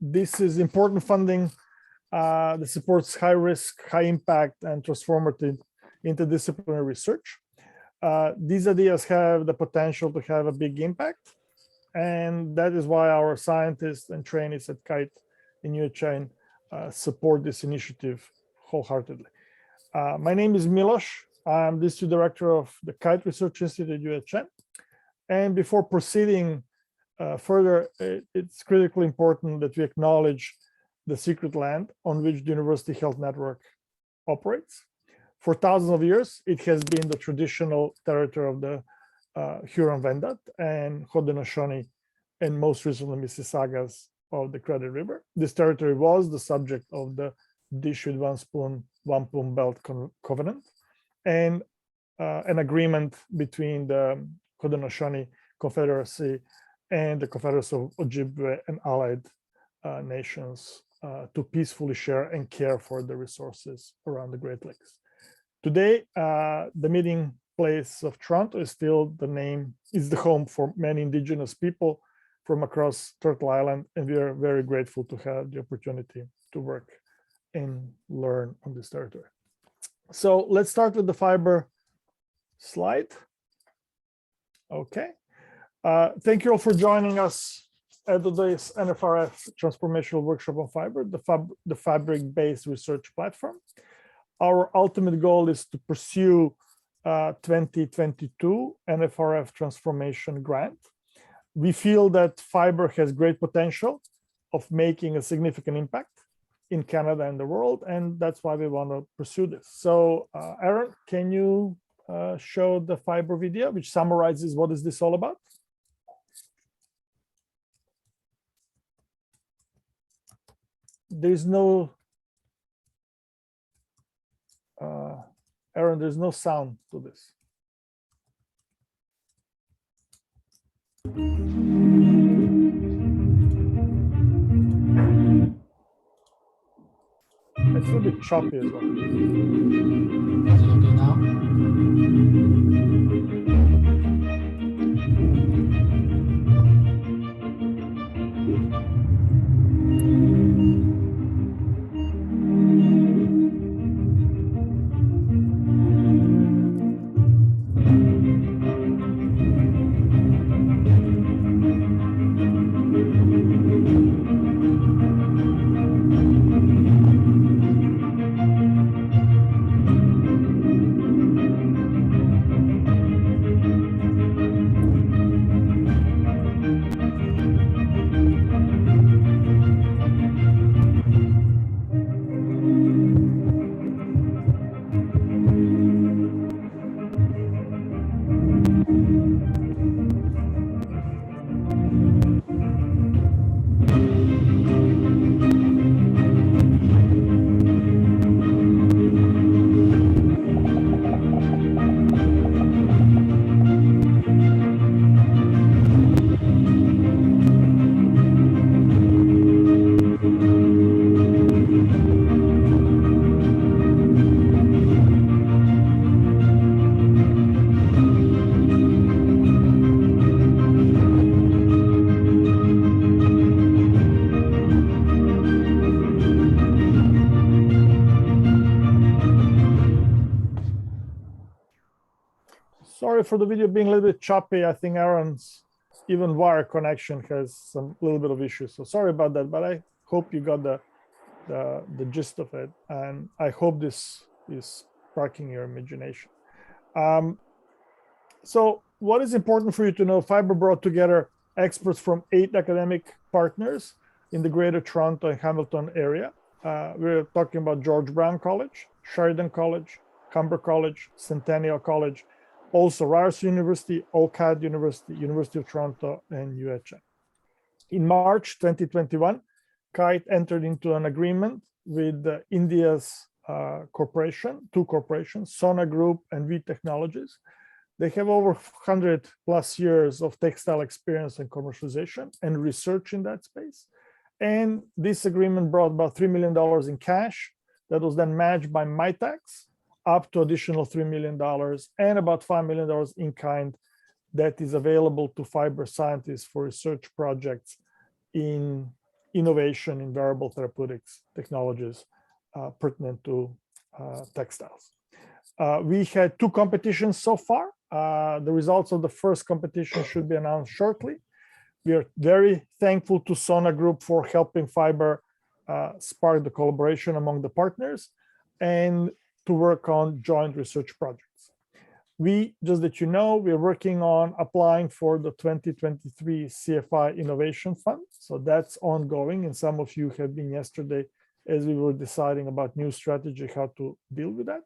This is important funding that supports high risk, high impact, and transformative interdisciplinary research. These ideas have the potential to have a big impact, and that is why our scientists and trainees at KITE in UHN support this initiative wholeheartedly. My name is Milos. I'm the District Director of the KITE Research Institute at UHN. And before proceeding further, it's critically important that we acknowledge the secret land on which the University Health Network operates. For thousands of years, it has been the traditional territory of the Huron-Wendat and Haudenosaunee, and most recently Mississaugas of the Credit River. This territory was the subject of the Dish with One Spoon, One Plume Belt Covenant, and an agreement between the Haudenosaunee Confederacy and the Confederacy of Ojibwe and allied nations to peacefully share and care for the resources around the Great Lakes. Today, the meeting place of Toronto is still the home for many Indigenous people from across Turtle Island, and we are very grateful to have the opportunity to work and learn on this territory. So let's start with the FIBRE slide. Okay. Thank you all for joining us at today's NFRF Transformational Workshop on FIBRE, the fabric-based research platform. Our ultimate goal is to pursue 2022 NFRF Transformation Grant. We feel that FIBRE has great potential of making a significant impact in Canada and the world, and that's why we want to pursue this. So, Aaron, can you show the FIBRE video, which summarizes what is this all about? There's no, Aaron, there's no sound to this. It's a little bit choppy as well. Is it okay now? Sorry for the video being a little bit choppy. I think Aaron's even wire connection has some little bit of issues. So sorry about that, but I hope you got the gist of it. And I hope this is sparking your imagination. So what is important for you to know, FIBRE brought together experts from 8 academic partners in the Greater Toronto and Hamilton area. We're talking about George Brown College, Sheridan College, Humber College, Centennial College, also Ryerson University, OCAD University, University of Toronto, and UHN. In March 2021, KITE entered into an agreement with India's two corporations, Sona Group and V Technologies. They have over 100+ years of textile experience and commercialization and research in that space. And this agreement brought about $3 million in cash that was then matched by MyTax, up to additional $3 million and about $5 million in kind that is available to FIBRE scientists for research projects in innovation in wearable therapeutics technologies pertinent to textiles. We had 2 competitions so far. The results of the first competition should be announced shortly. We are very thankful to Sona Group for helping FIBRE spark the collaboration among the partners and to work on joint research projects. We, just that you know, we're working on applying for the 2023 CFI Innovation Fund. So that's ongoing. And some of you have been yesterday as we were deciding about new strategy, how to deal with that.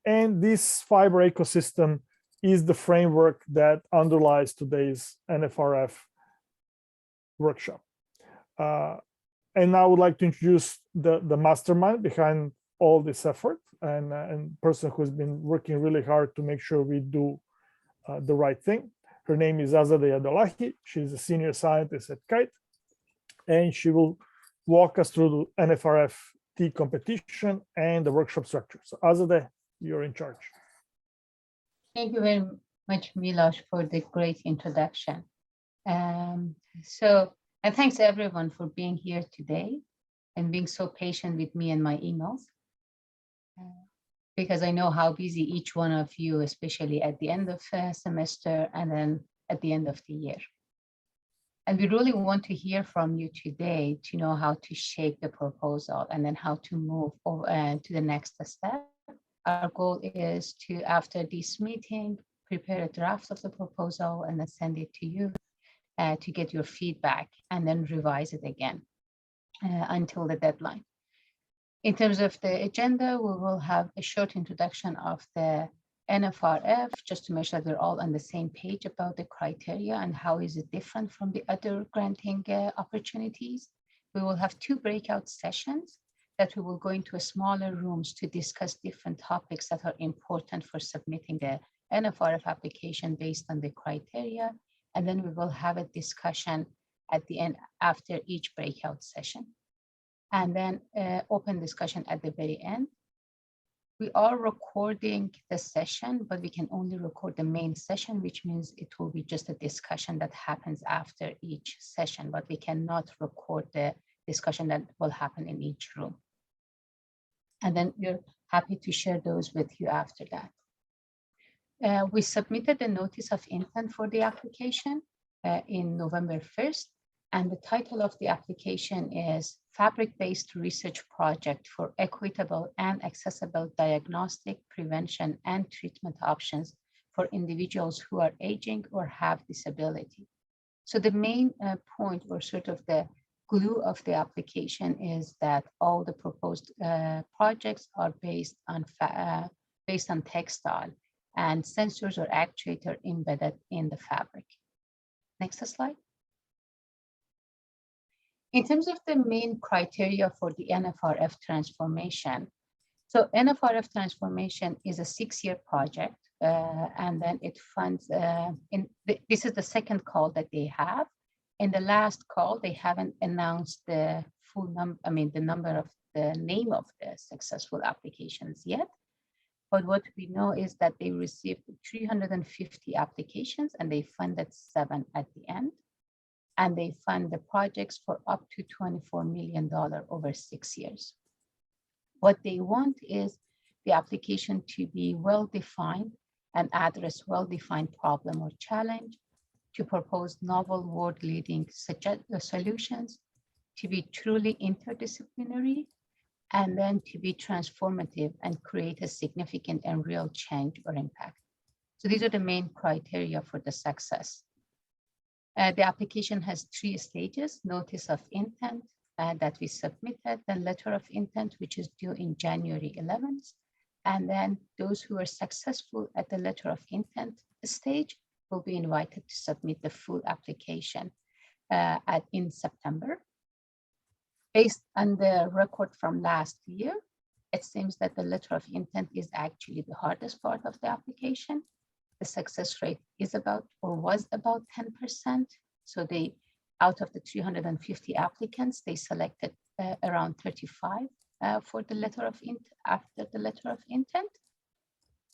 And this FIBRE ecosystem is the framework that underlies today's NFRF workshop. And now I would like to introduce the mastermind behind all this effort and person who's been working really hard to make sure we do the right thing. Her name is Azadeh Adelahi. She's a senior scientist at KITE, and she will walk us through the NFRF-T competition and the workshop structure. So Azadeh, you're in charge. Thank you very much, Milos, for the great introduction. And thanks everyone for being here today and being so patient with me and my emails, because I know how busy each one of you, especially at the end of semester and then at the end of the year. And we really want to hear from you today to know how to shape the proposal and then how to move over, to the next step. Our goal is to, after this meeting, prepare a draft of the proposal and then send it to you to get your feedback and then revise it again until the deadline. In terms of the agenda, we will have a short introduction of the NFRF, just to make sure that we're all on the same page about the criteria and how is it different from the other granting opportunities. We will have 2 breakout sessions that we will go into smaller rooms to discuss different topics that are important for submitting the NFRF application based on the criteria. And then we will have a discussion at the end after each breakout session. And then open discussion at the very end. We are recording the session, but we can only record the main session, which means it will be just a discussion that happens after each session, but we cannot record the discussion that will happen in each room. And then we're happy to share those with you after that. We submitted a notice of intent for the application in November 1st. And the title of the application is Fabric-Based Research Project for Equitable and Accessible Diagnostic, Prevention, and Treatment Options for Individuals who are aging or have disability. So the main point, or sort of the glue of the application, is that all the proposed projects are based on textile and sensors or actuator embedded in the fabric. Next slide. In terms of the main criteria for the NFRF transformation, so NFRF transformation is a 6-year project, and then it funds, this is the second call that they have. In the last call, they haven't announced the full number, the name of the successful applications yet. But what we know is that they received 350 applications and they funded 7 at the end. And they fund the projects for up to $24 million over 6 years. What they want is the application to be well-defined and address well-defined problem or challenge, to propose novel world-leading solutions, to be truly interdisciplinary, and then to be transformative and create a significant and real change or impact. So these are the main criteria for the success. The application has 3 stages: notice of intent that we submitted, the letter of intent, which is due in January 11th. And then those who are successful at the letter of intent stage will be invited to submit the full application in September. Based on the record from last year, it seems that the letter of intent is actually the hardest part of the application. The success rate is about, or was about 10%. So they, out of the 350 applicants, they selected around 35 for the letter of intent, after the letter of intent.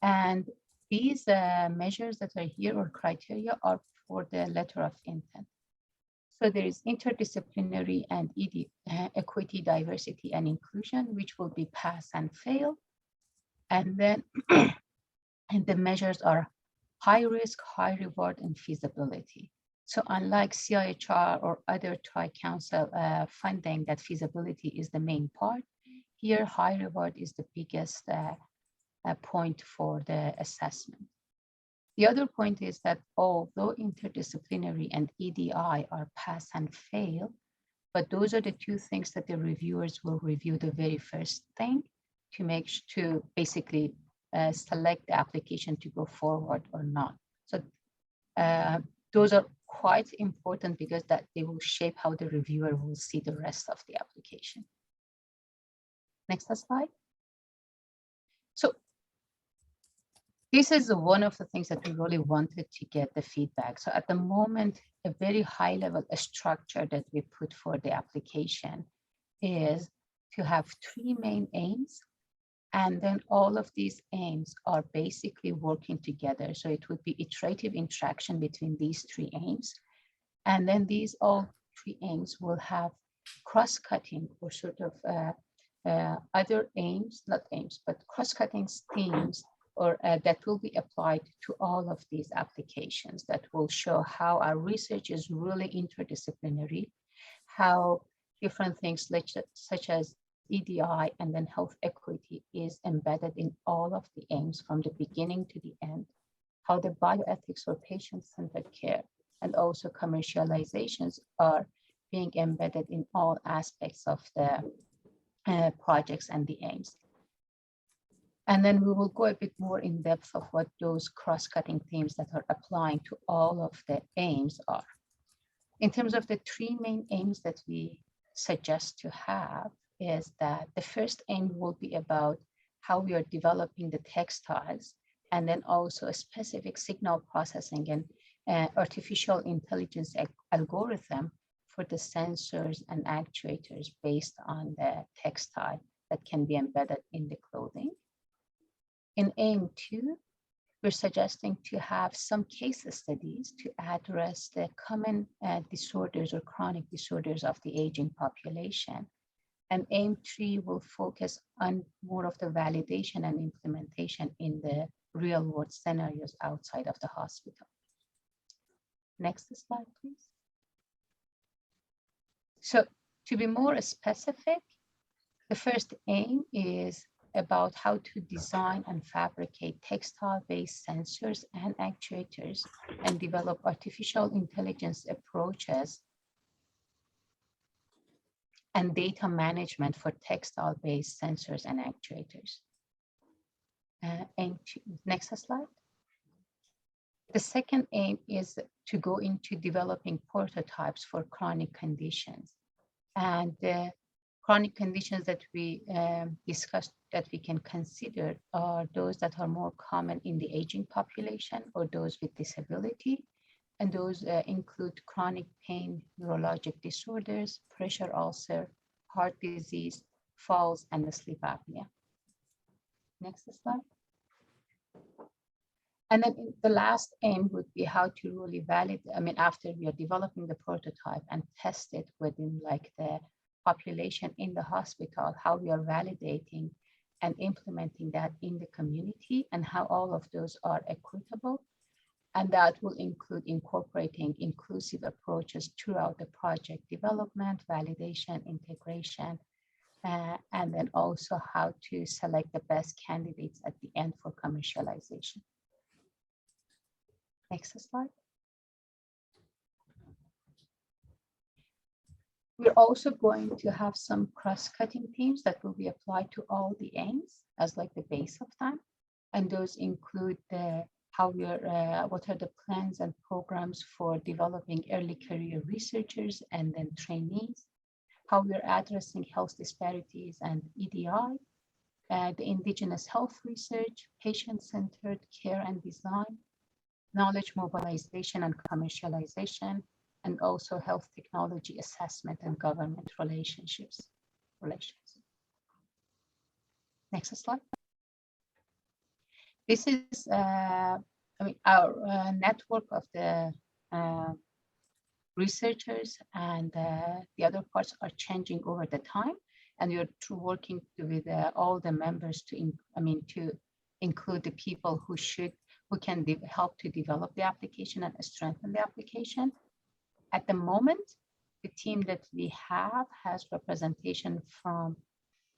And these measures that are here or criteria are for the letter of intent. So there is interdisciplinary and equity, diversity, and inclusion, which will be pass and fail. And then and the measures are high risk, high reward, and feasibility. So unlike CIHR or other Tri-Council funding that feasibility is the main part, here high reward is the biggest point for the assessment. The other point is that although interdisciplinary and EDI are pass and fail, but those are the two things that the reviewers will review the very first thing to basically select the application to go forward or not. So those are quite important because that they will shape how the reviewer will see the rest of the application. Next slide. So this is one of the things that we really wanted to get the feedback. So at the moment, a very high level structure that we put for the application is to have 3 main aims. And then all of these aims are basically working together. So it would be iterative interaction between these 3 aims. And then these all 3 aims will have cross-cutting or sort of other aims, not aims, but cross-cutting themes or that will be applied to all of these applications that will show how our research is really interdisciplinary, how different things such as EDI and then health equity is embedded in all of the aims from the beginning to the end, how the bioethics or patient-centered care and also commercializations are being embedded in all aspects of the projects and the aims. And then we will go a bit more in depth of what those cross-cutting themes that are applying to all of the aims are. In terms of the 3 main aims that we suggest to have is that the first aim will be about how we are developing the textiles and then also a specific signal processing and artificial intelligence algorithm for the sensors and actuators based on the textile that can be embedded in the clothing. In aim 2, we're suggesting to have some case studies to address the common disorders or chronic disorders of the aging population. And aim 3 will focus on more of the validation and implementation in the real world scenarios outside of the hospital. Next slide, please. So to be more specific, the first aim is about how to design and fabricate textile-based sensors and actuators and develop artificial intelligence approaches and data management for textile-based sensors and actuators. Next slide. The second aim is to go into developing prototypes for chronic conditions. And the chronic conditions that we discussed that we can consider are those that are more common in the aging population or those with disability. And those include chronic pain, neurologic disorders, pressure ulcer, heart disease, falls, and sleep apnea. Next slide. And then the last aim would be how to really validate, after we are developing the prototype and test it within like the population in the hospital, how we are validating and implementing that in the community and how all of those are equitable. And that will include incorporating inclusive approaches throughout the project development, validation, integration, and then also how to select the best candidates at the end for commercialization. Next slide. We're also going to have some cross-cutting themes that will be applied to all the aims as like the base of them. And those include what are the plans and programs for developing early career researchers and then trainees, how we're addressing health disparities and EDI, the indigenous health research, patient-centered care and design, knowledge mobilization and commercialization, and also health technology assessment and government relations. Next slide. This is, I mean, our network of the researchers and the other parts are changing over the time, and we're working with all the members to, to include the people who can help to develop the application and strengthen the application. At the moment, the team that we have has representation from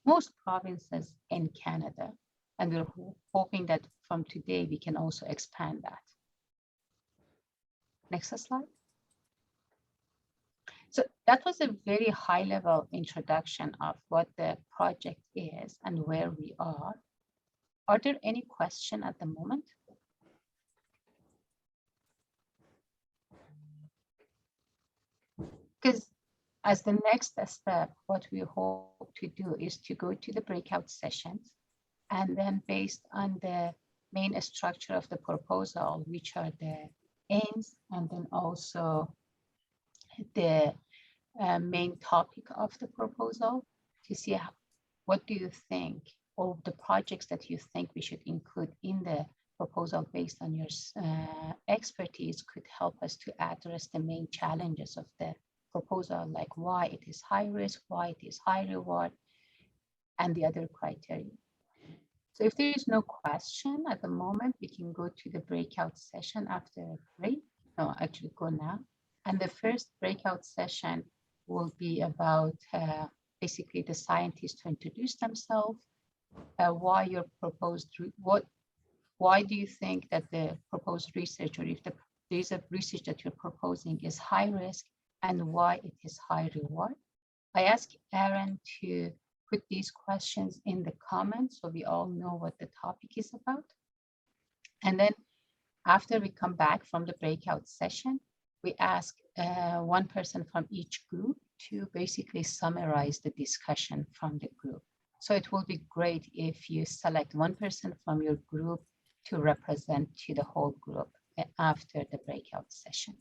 most provinces in Canada, and we're hoping that from today we can also expand that. Next slide. So that was a very high-level introduction of what the project is and where we are. Are there any questions at the moment? Because as the next step, what we hope to do is to go to the breakout sessions, and then based on the main structure of the proposal, which are the aims, and then also the main topic of the proposal, to see what do you think, or the projects that you think we should include in the proposal based on your expertise could help us to address the main challenges of the proposal, like why it is high risk, why it is high reward, and the other criteria. So if there is no question at the moment, we can go to the breakout session after a break. No, actually go now. And the first breakout session will be about basically the scientists to introduce themselves, why your proposed, why do you think that the proposed research, or if there is a research that you're proposing is high risk, and why it is high reward. I asked Aaron to put these questions in the comments so we all know what the topic is about. And then after we come back from the breakout session, we ask one person from each group to basically summarize the discussion from the group. So it will be great if you select one person from your group to represent to the whole group after the breakout session.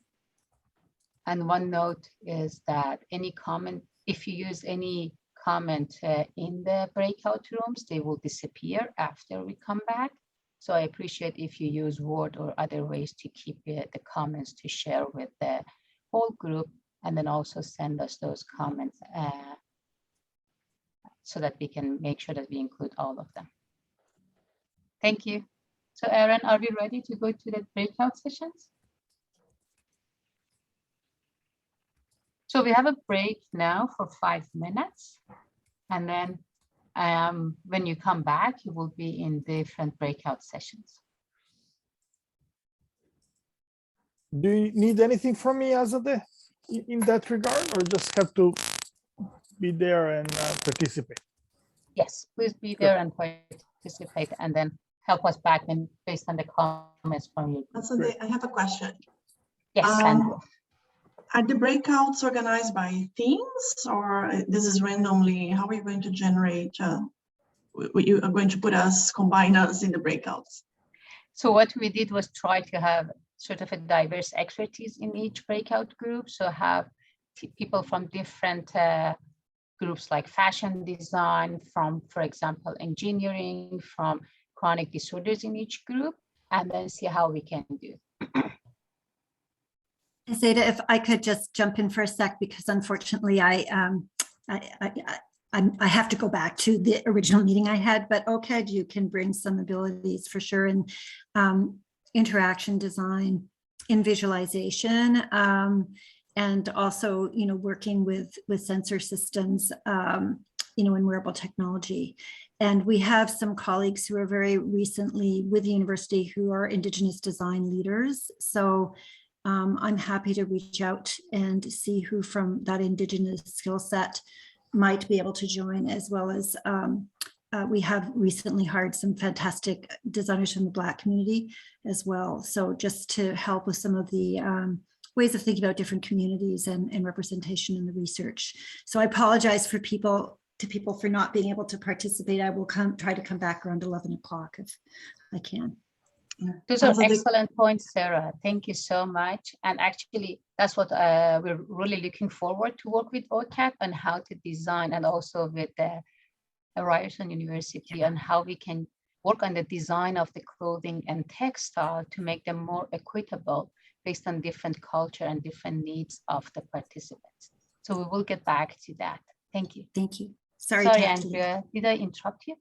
And one note is that any comment, if you use any comment in the breakout rooms, they will disappear after we come back. So I appreciate if you use Word or other ways to keep the comments to share with the whole group, and then also send us those comments so that we can make sure that we include all of them. Thank you. So Aaron, are we ready to go to the breakout sessions? So we have a break now for 5 minutes, and then when you come back, you will be in different breakout sessions. Do you need anything from me, Azadeh, in that regard, or just have to be there and participate? Yes, please be there and participate, and then help us back and based on the comments from you. Azadeh, I have a question. Yes, Sandra. Are the breakouts organized by themes, or this is randomly? How are you going to generate? You are going to combine us in the breakouts? So what we did was try to have sort of a diverse expertise in each breakout group. So have people from different groups like fashion design, from, for example, engineering, from chronic disorders in each group, and then see how we can do. Zeta, if I could just jump in for a sec, because unfortunately I have to go back to the original meeting I had, but OCAD, you can bring some abilities for sure in interaction design, in visualization, and also, working with sensor systems, in wearable technology. And we have some colleagues who are very recently with the university who are Indigenous design leaders. So I'm happy to reach out and see who from that Indigenous skill set might be able to join, as well as we have recently hired some fantastic designers from the Black community as well. So just to help with some of the ways of thinking about different communities and representation in the research. So I apologize for people for not being able to participate. I will try to come back around 11 o'clock if I can. Those are excellent points, Sarah. Thank you so much. And actually, that's what we're really looking forward to work with OCAD on how to design, and also with the Ryerson University on how we can work on the design of the clothing and textile to make them more equitable based on different culture and different needs of the participants. So we will get back to that. Thank you. Thank you. Sorry, Sorry, Jackie. Andrea, did I interrupt you?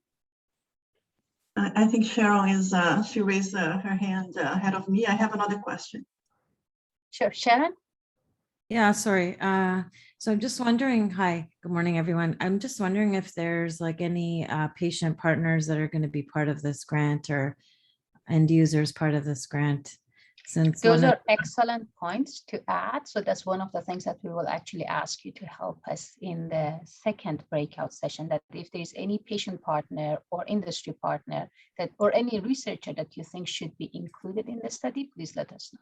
I think Sharon is, she raised her hand ahead of me. I have another question. Sure, Sharon? Yeah, sorry. So I'm just wondering, hi, good morning, everyone. I'm just wondering if there's like any patient partners that are going to be part of this grant or end users part of this grant. Since Those are excellent points to add. So that's one of the things that we will actually ask you to help us in the second breakout session, that if there's any patient partner or industry partner that, or any researcher that you think should be included in the study, please let us know.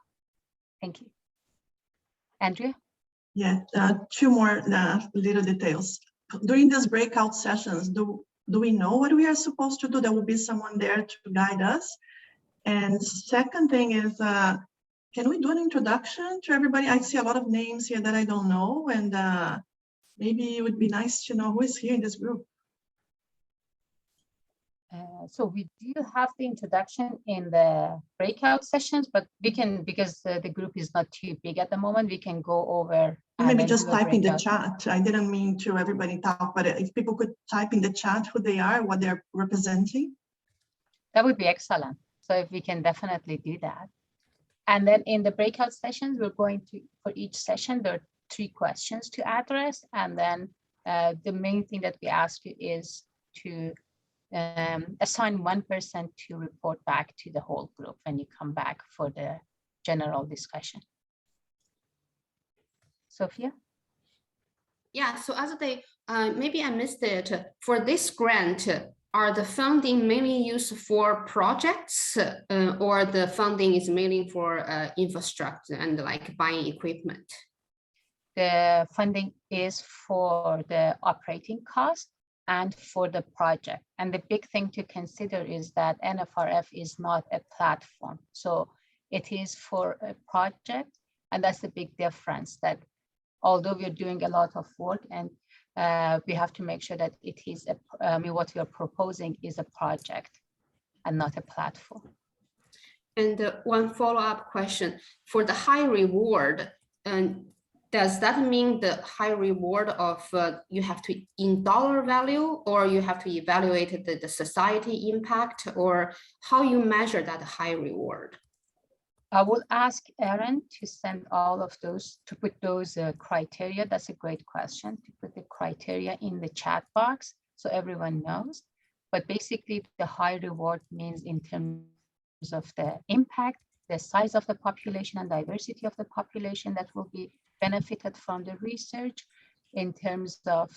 Thank you. Andrea? Yeah, two more little details. During these breakout sessions, do we know what we are supposed to do? There will be someone there to guide us. And second thing is, can we do an introduction to everybody? I see a lot of names here that I don't know, and maybe it would be nice to know who is here in this group. So we do have the introduction in the breakout sessions, but we can, because the group is not too big at the moment, we can go over. Maybe just type in the chat. I didn't mean to everybody talk, but if people could type in the chat who they are, what they're representing. That would be excellent. So if we can definitely do that. And then in the breakout sessions, we're going to, for each session, there are 3 questions to address. And then the main thing that we ask you is to assign one person to report back to the whole group when you come back for the general discussion. Sophia? Yeah, so as they, maybe I missed it. For this grant, are the funding mainly used for projects or the funding is mainly for infrastructure and like buying equipment? The funding is for the operating cost and for the project. And the big thing to consider is that NFRF is not a platform. So it is for a project. And that's the big difference, that although we're doing a lot of work and we have to make sure that it is, what we are proposing is a project and not a platform. And one follow-up question, for the high reward, does that mean the high reward of you have to in dollar value, or you have to evaluate the society impact, or how you measure that high reward? I will ask Erin to send all of those, to put those criteria. That's a great question, to put the criteria in the chat box so everyone knows. But basically the high reward means in terms of the impact, the size of the population and diversity of the population that will be benefited from the research, in terms of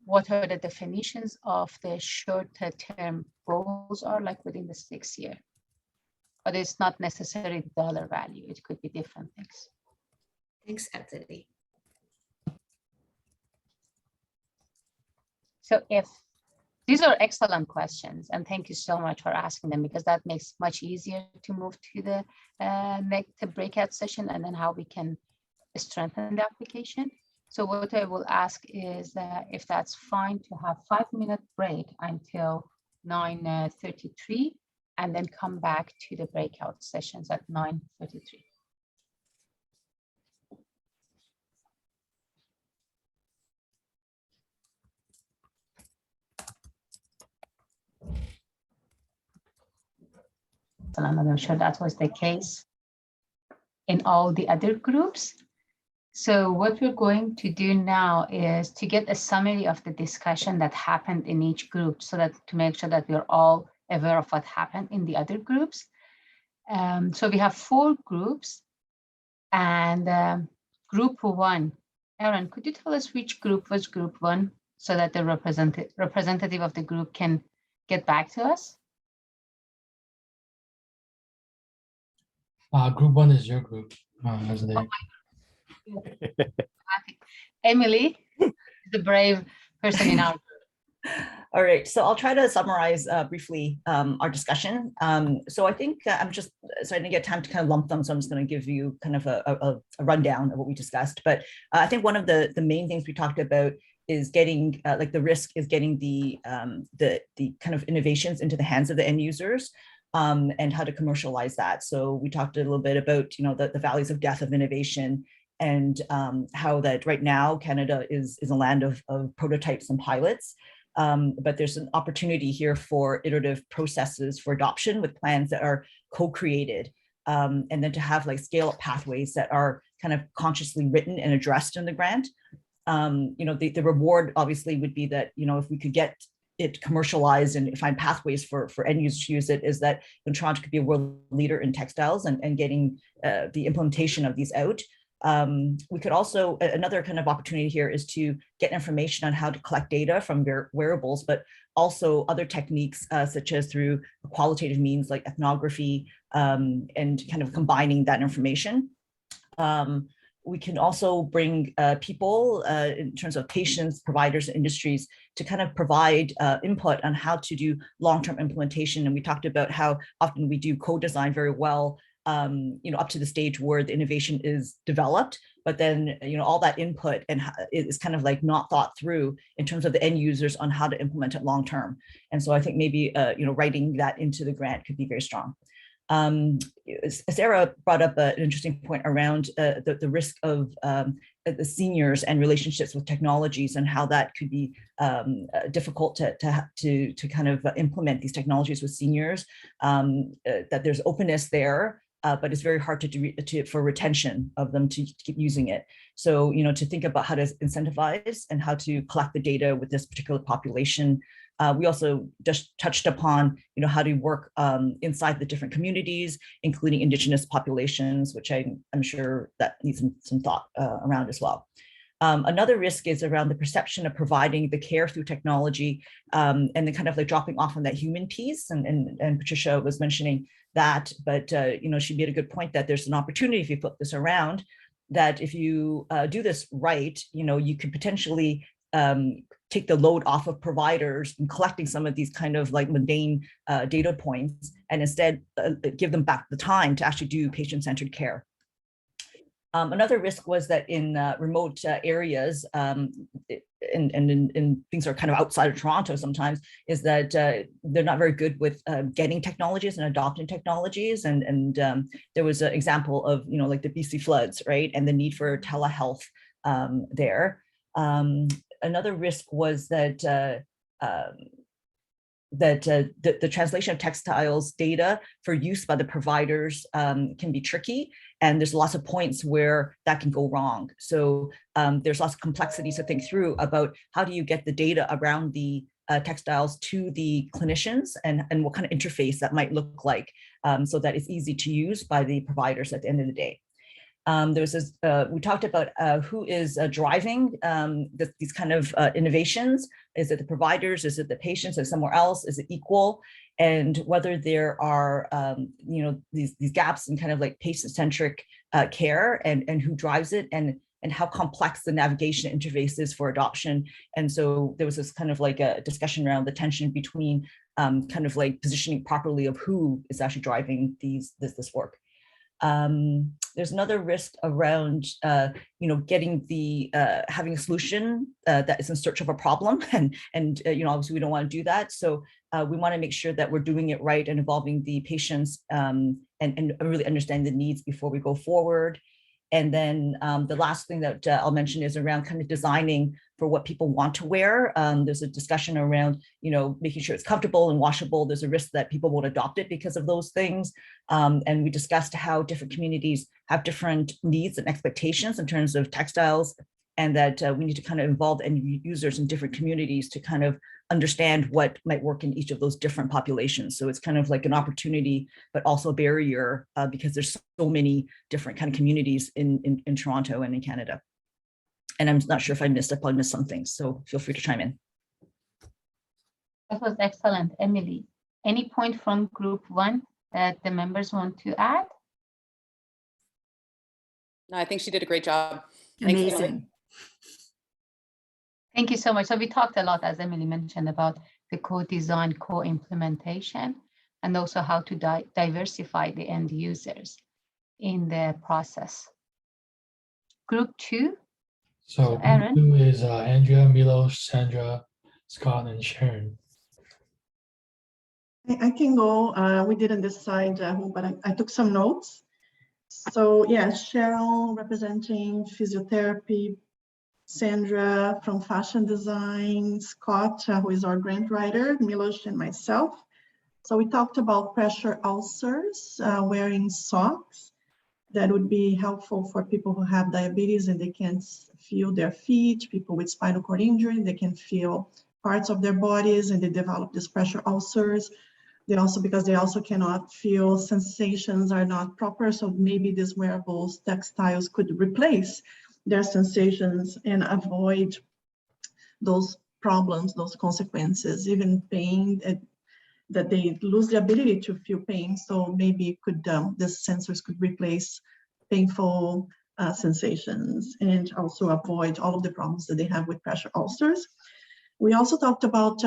what are the definitions of the shorter term goals are, like within the 6 year. But it's not necessarily dollar value. It could be different things. Thanks, Anthony. So if these are excellent questions, and thank you so much for asking them, because that makes much easier to move to the next breakout session and then how we can strengthen the application. So what I will ask is if that's fine, to have 5-minute break until 9:33 and then come back to the breakout sessions at 9:33. I'm sure that was the case in all the other groups. So what we're going to do now is to get a summary of the discussion that happened in each group, so that to make sure that we're all aware of what happened in the other groups. So we have 4 groups, and group 1. Erin, could you tell us which group was group 1, so that the representative of the group can get back to us? Group 1 is your group, as they. Emily, the brave person in our group. All right, so I'll try to summarize briefly our discussion. So I think so I didn't get time to kind of lump them, so I'm just going to give you kind of a rundown of what we discussed. But I think one of the main things we talked about is getting like the risk is getting the kind of innovations into the hands of the end users, and how to commercialize that. So we talked a little bit about, you know, the valleys of death of innovation, and how that right now Canada is a land of prototypes and pilots. But there's an opportunity here for iterative processes for adoption with plans that are co-created, and then to have like scale-up pathways that are kind of consciously written and addressed in the grant. You know, the reward obviously would be that, you know, if we could get it commercialized and find pathways for end users to use it, is that Toronto could be a world leader in textiles and getting the implementation of these out. We could also, another kind of opportunity here is to get information on how to collect data from wearables, but also other techniques such as through qualitative means like ethnography, and kind of combining that information. We can also bring people in terms of patients, providers, industries to kind of provide input on how to do long-term implementation. And we talked about how often we do co-design very well, you know, up to the stage where the innovation is developed, but then, you know, all that input and is kind of like not thought through in terms of the end users on how to implement it long-term. And so I think maybe, you know, writing that into the grant could be very strong. Sarah brought up an interesting point around the risk of the seniors and relationships with technologies, and how that could be difficult to kind of implement these technologies with seniors. That there's openness there, but it's very hard to do for retention of them to keep using it. So, you know, to think about how to incentivize and how to collect the data with this particular population. We also just touched upon, you know, how to work inside the different communities, including Indigenous populations, which I'm sure that needs some thought around as well. Another risk is around the perception of providing the care through technology, and then kind of like dropping off on that human piece. And Patricia was mentioning that, but you know, she made a good point that there's an opportunity if you put this around, that if you do this right, you know, you could potentially take the load off of providers and collecting some of these kind of like mundane data points, and instead give them back the time to actually do patient-centered care. Another risk was that in remote areas, and things are kind of outside of Toronto sometimes, is that they're not very good with getting technologies and adopting technologies. And there was an example of, you know, like the BC floods, right? And the need for telehealth there. Another risk was that the translation of textiles data for use by the providers can be tricky, and there's lots of points where that can go wrong. So there's lots of complexities to think through about how do you get the data around the textiles to the clinicians, and what kind of interface that might look like, so that it's easy to use by the providers at the end of the day. There's this, we talked about who is driving these kind of innovations. Is it the providers? Is it the patients? Is it somewhere else? Is it equal? And whether there are, you know, these gaps in kind of like patient-centric care, and who drives it, and how complex the navigation interface is for adoption. And so there was this kind of like a discussion around the tension between kind of like positioning properly of who is actually driving this work. There's another risk around, you know, getting the having a solution that is in search of a problem, and you know, obviously we don't want to do that. So we want to make sure that we're doing it right and involving the patients, and really understand the needs before we go forward. And then the last thing that I'll mention is around kind of designing for what people want to wear. There's a discussion around, you know, making sure it's comfortable and washable. There's a risk that people won't adopt it because of those things. And we discussed how different communities have different needs and expectations in terms of textiles, and that we need to kind of involve end users in different communities to kind of understand what might work in each of those different populations. So it's kind of like an opportunity, but also a barrier, because there's so many different kind of communities in Toronto and in Canada. And I'm not sure if I probably missed some things, so feel free to chime in. That was excellent, Emily. Any point from group one that the members want to add? No, I think she did a great job. Thanks, Emily. Amazing. Thank you so much. So we talked a lot, as Emily mentioned, about the co-design, co-implementation, and also how to diversify the end users in the process. Group two. So group Aaron? 2 is Andrea, Milos, Sandra, Scott, and Sharon. I can go. We didn't decide who, but I took some notes. So yeah, Cheryl representing physiotherapy, Sandra from fashion design, Scott, who is our grant writer, Milos, and myself. So we talked about pressure ulcers, wearing socks. That would be helpful for people who have diabetes and they can't feel their feet, people with spinal cord injury, they can feel parts of their bodies and they develop these pressure ulcers. Because they also cannot feel, sensations are not proper. So maybe these wearables, textiles could replace their sensations and avoid those problems, those consequences, even pain, that they lose the ability to feel pain. So maybe the sensors could replace painful sensations and also avoid all of the problems that they have with pressure ulcers. We also talked about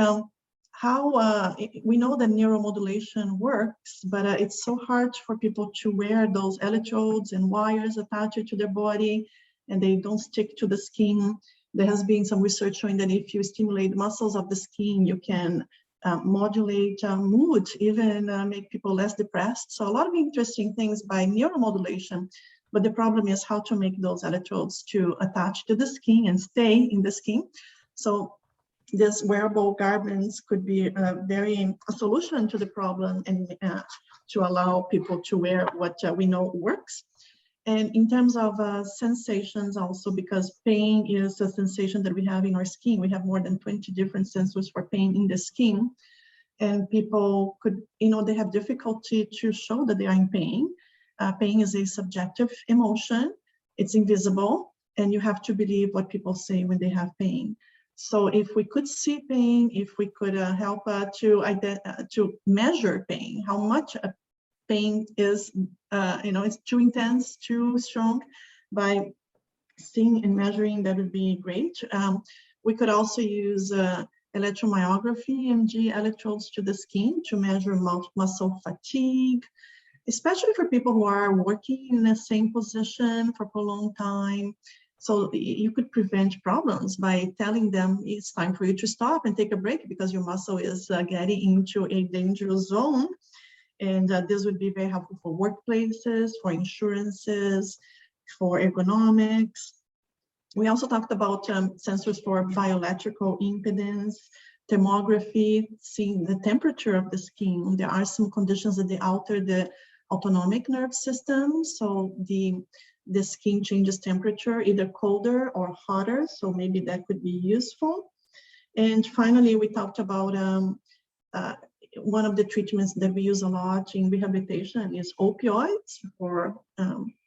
how we know that neuromodulation works, but it's so hard for people to wear those electrodes and wires attached to their body, and they don't stick to the skin. There has been some research showing that if you stimulate muscles of the skin, you can modulate mood, even make people less depressed. So a lot of interesting things by neuromodulation, but the problem is how to make those electrodes to attach to the skin and stay in the skin. So this wearable garments could be a solution to the problem and to allow people to wear what we know works. And in terms of sensations also, because pain is a sensation that we have in our skin, we have more than 20 different sensors for pain in the skin. And people could, they have difficulty to show that they are in pain. Pain is a subjective emotion, it's invisible, and you have to believe what people say when they have pain. So if we could see pain, if we could help to measure pain, how much pain is, it's too intense, too strong, by seeing and measuring, that would be great. We could also use electromyography, EMG electrodes to the skin to measure muscle fatigue, especially for people who are working in the same position for a prolonged time. So you could prevent problems by telling them it's time for you to stop and take a break because your muscle is getting into a dangerous zone. And this would be very helpful for workplaces, for insurances, for ergonomics. We also talked about sensors for bioelectrical impedance, thermography, seeing the temperature of the skin. There are some conditions that they alter the autonomic nerve system. So the skin changes temperature, either colder or hotter. So maybe that could be useful. And finally, we talked about one of the treatments that we use a lot in rehabilitation is opioids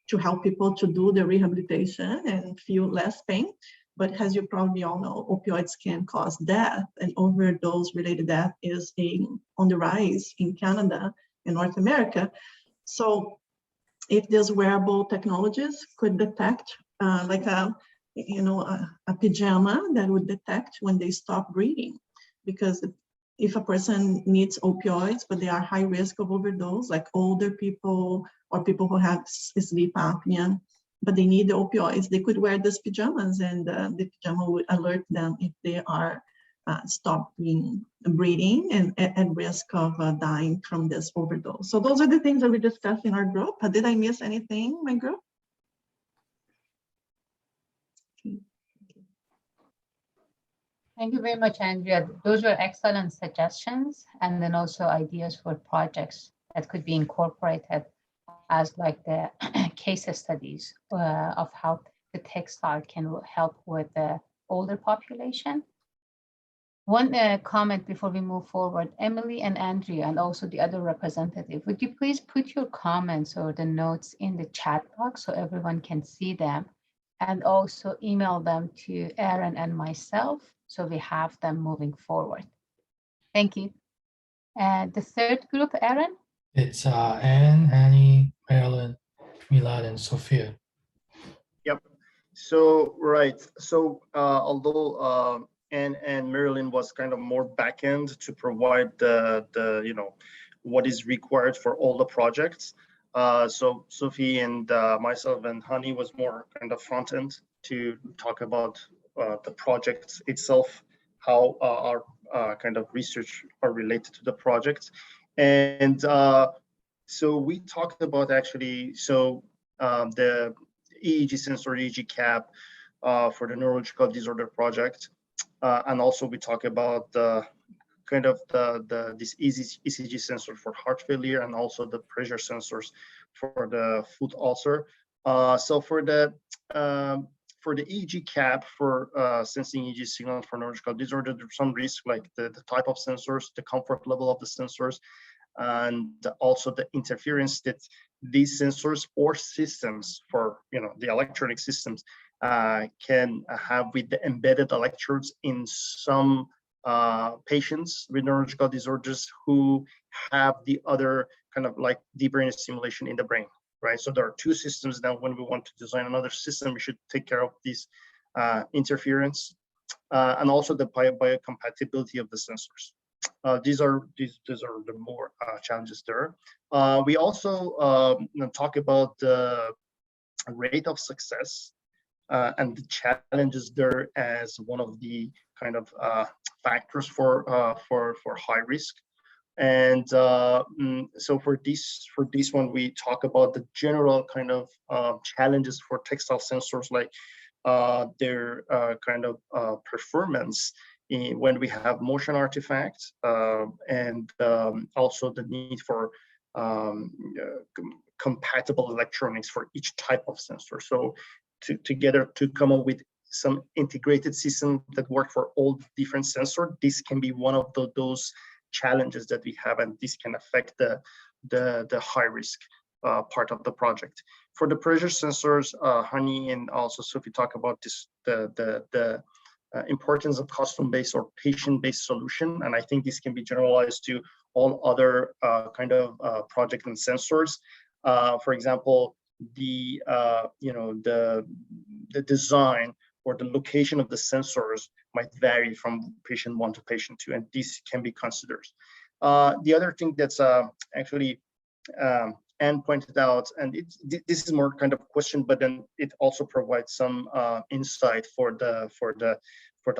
to help people to do the rehabilitation and feel less pain. But as you probably all know, opioids can cause death, and overdose-related death is on the rise in Canada and North America. So if these wearable technologies could detect like a pajama that would detect when they stop breathing, because if a person needs opioids, but they are high risk of overdose, like older people or people who have sleep apnea, but they need the opioids, they could wear these pajamas, and the pajama would alert them if they are stopping breathing and at risk of dying from this overdose. So those are the things that we discussed in our group. Did I miss anything, my group? Thank you very much, Andrea. Those were excellent suggestions, and then also ideas for projects that could be incorporated as like the case studies of how the textile can help with the older population. One comment before we move forward, Emily and Andrea, and also the other representative, would you please put your comments or the notes in the chat box so everyone can see them, and also email them to Aaron and myself so we have them moving forward. Thank you. And the third group, Aaron? It's Anne, Annie, Marilyn, Milad, and Sophia. Yep. So, right. So although Anne and Marilyn was kind of more back-end to provide the what is required for all the projects, So Sophie and myself and Hani was more kind of front end to talk about the project itself, how our kind of research are related to the project. And so we talked about actually, the EEG sensor, EEG cap for the neurological disorder project. And also we talk about the kind of this ECG sensor for heart failure and also the pressure sensors for the foot ulcer. So for the EEG cap for sensing EEG signal for neurological disorder, there's some risk like the type of sensors, the comfort level of the sensors, and also the interference that these sensors or systems for the electronic systems can have with the embedded electrodes in some patients with neurological disorders who have the other kind of like deep brain stimulation in the brain, right? So there are two systems now. When we want to design another system, we should take care of these interference and also the biocompatibility of the sensors. These are the more challenges there. We also talk about the rate of success and the challenges there as one of the kind of factors for high risk. And so for this one, we talk about the general kind of challenges for textile sensors, like their kind of performance when we have motion artifacts, and also the need for compatible electronics for each type of sensor. So together to come up with some integrated system that work for all different sensors, this can be one of those challenges that we have, and this can affect the high risk part of the project. For the pressure sensors, Hani and also Sophie talk about this, the importance of custom-based or patient-based solution, and I think this can be generalized to all other kind of project and sensors. For example, the design or the location of the sensors might vary from patient 1 to patient 2, and this can be considered. The other thing that's actually Anne pointed out, and this is more kind of question, but then it also provides some insight for the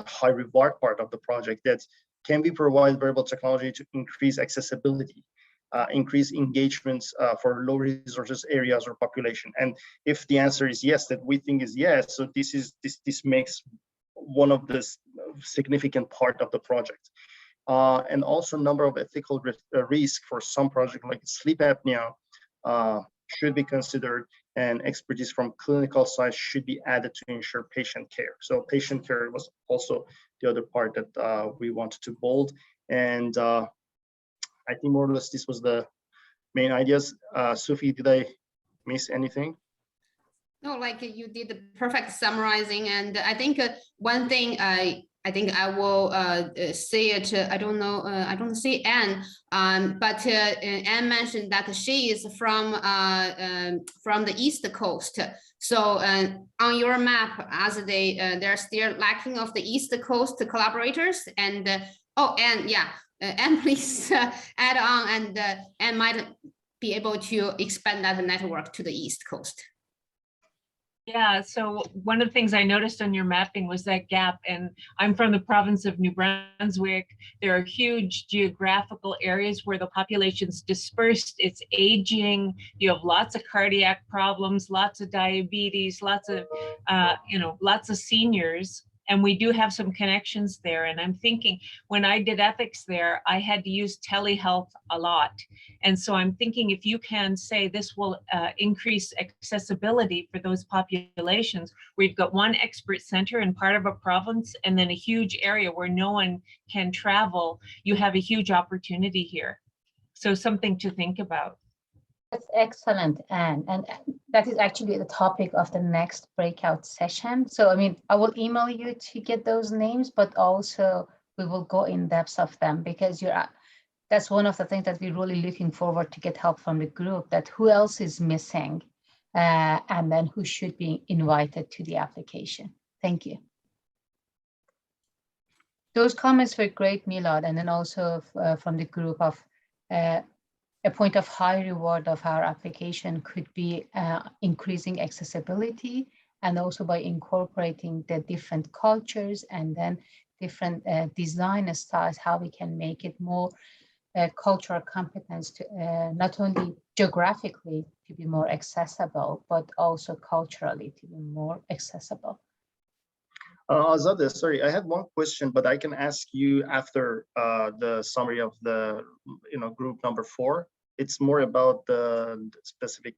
high reward part of the project, that can we provide wearable technology to increase accessibility, increase engagements for low resources areas or population? And if the answer is yes, that we think is yes, so this makes one of the significant part of the project. And also number of ethical risk for some project like sleep apnea should be considered, and expertise from clinical side should be added to ensure patient care. So patient care was also the other part that we wanted to bold. And I think more or less this was the main ideas. Sophie, did I miss anything? No, like you did the perfect summarizing. And I think one thing I think I will say it. I don't know. I don't see Anne, but Anne mentioned that she is from the East Coast. So on your map, as they're still lacking of the East Coast collaborators. And oh, and yeah, and please add on, and might be able to expand that network to the East Coast. Yeah, so one of the things I noticed on your mapping was that gap, and I'm from the province of New Brunswick. There are huge geographical areas where the population's dispersed, it's aging, you have lots of cardiac problems, lots of diabetes, lots of, lots of seniors. And we do have some connections there. And I'm thinking, when I did ethics there, I had to use telehealth a lot. And so I'm thinking, if you can say this will increase accessibility for those populations, we've got one expert center in part of a province, and then a huge area where no one can travel, you have a huge opportunity here. So something to think about. That's excellent, Anne. And that is actually the topic of the next breakout session. So, I mean, I will email you to get those names, but also we will go in depth of them, because that's one of the things that we're really looking forward to get help from the group, that who else is missing and then who should be invited to the application. Thank you. Those comments were great, Milad, and then also from the group of a point of high reward of our application could be increasing accessibility, and also by incorporating the different cultures and then different design styles, how we can make it more cultural competence to not only geographically to be more accessible, but also culturally to be more accessible. Azadeh, sorry, I had one question, but I can ask you after the summary of the group number 4. It's more about the specific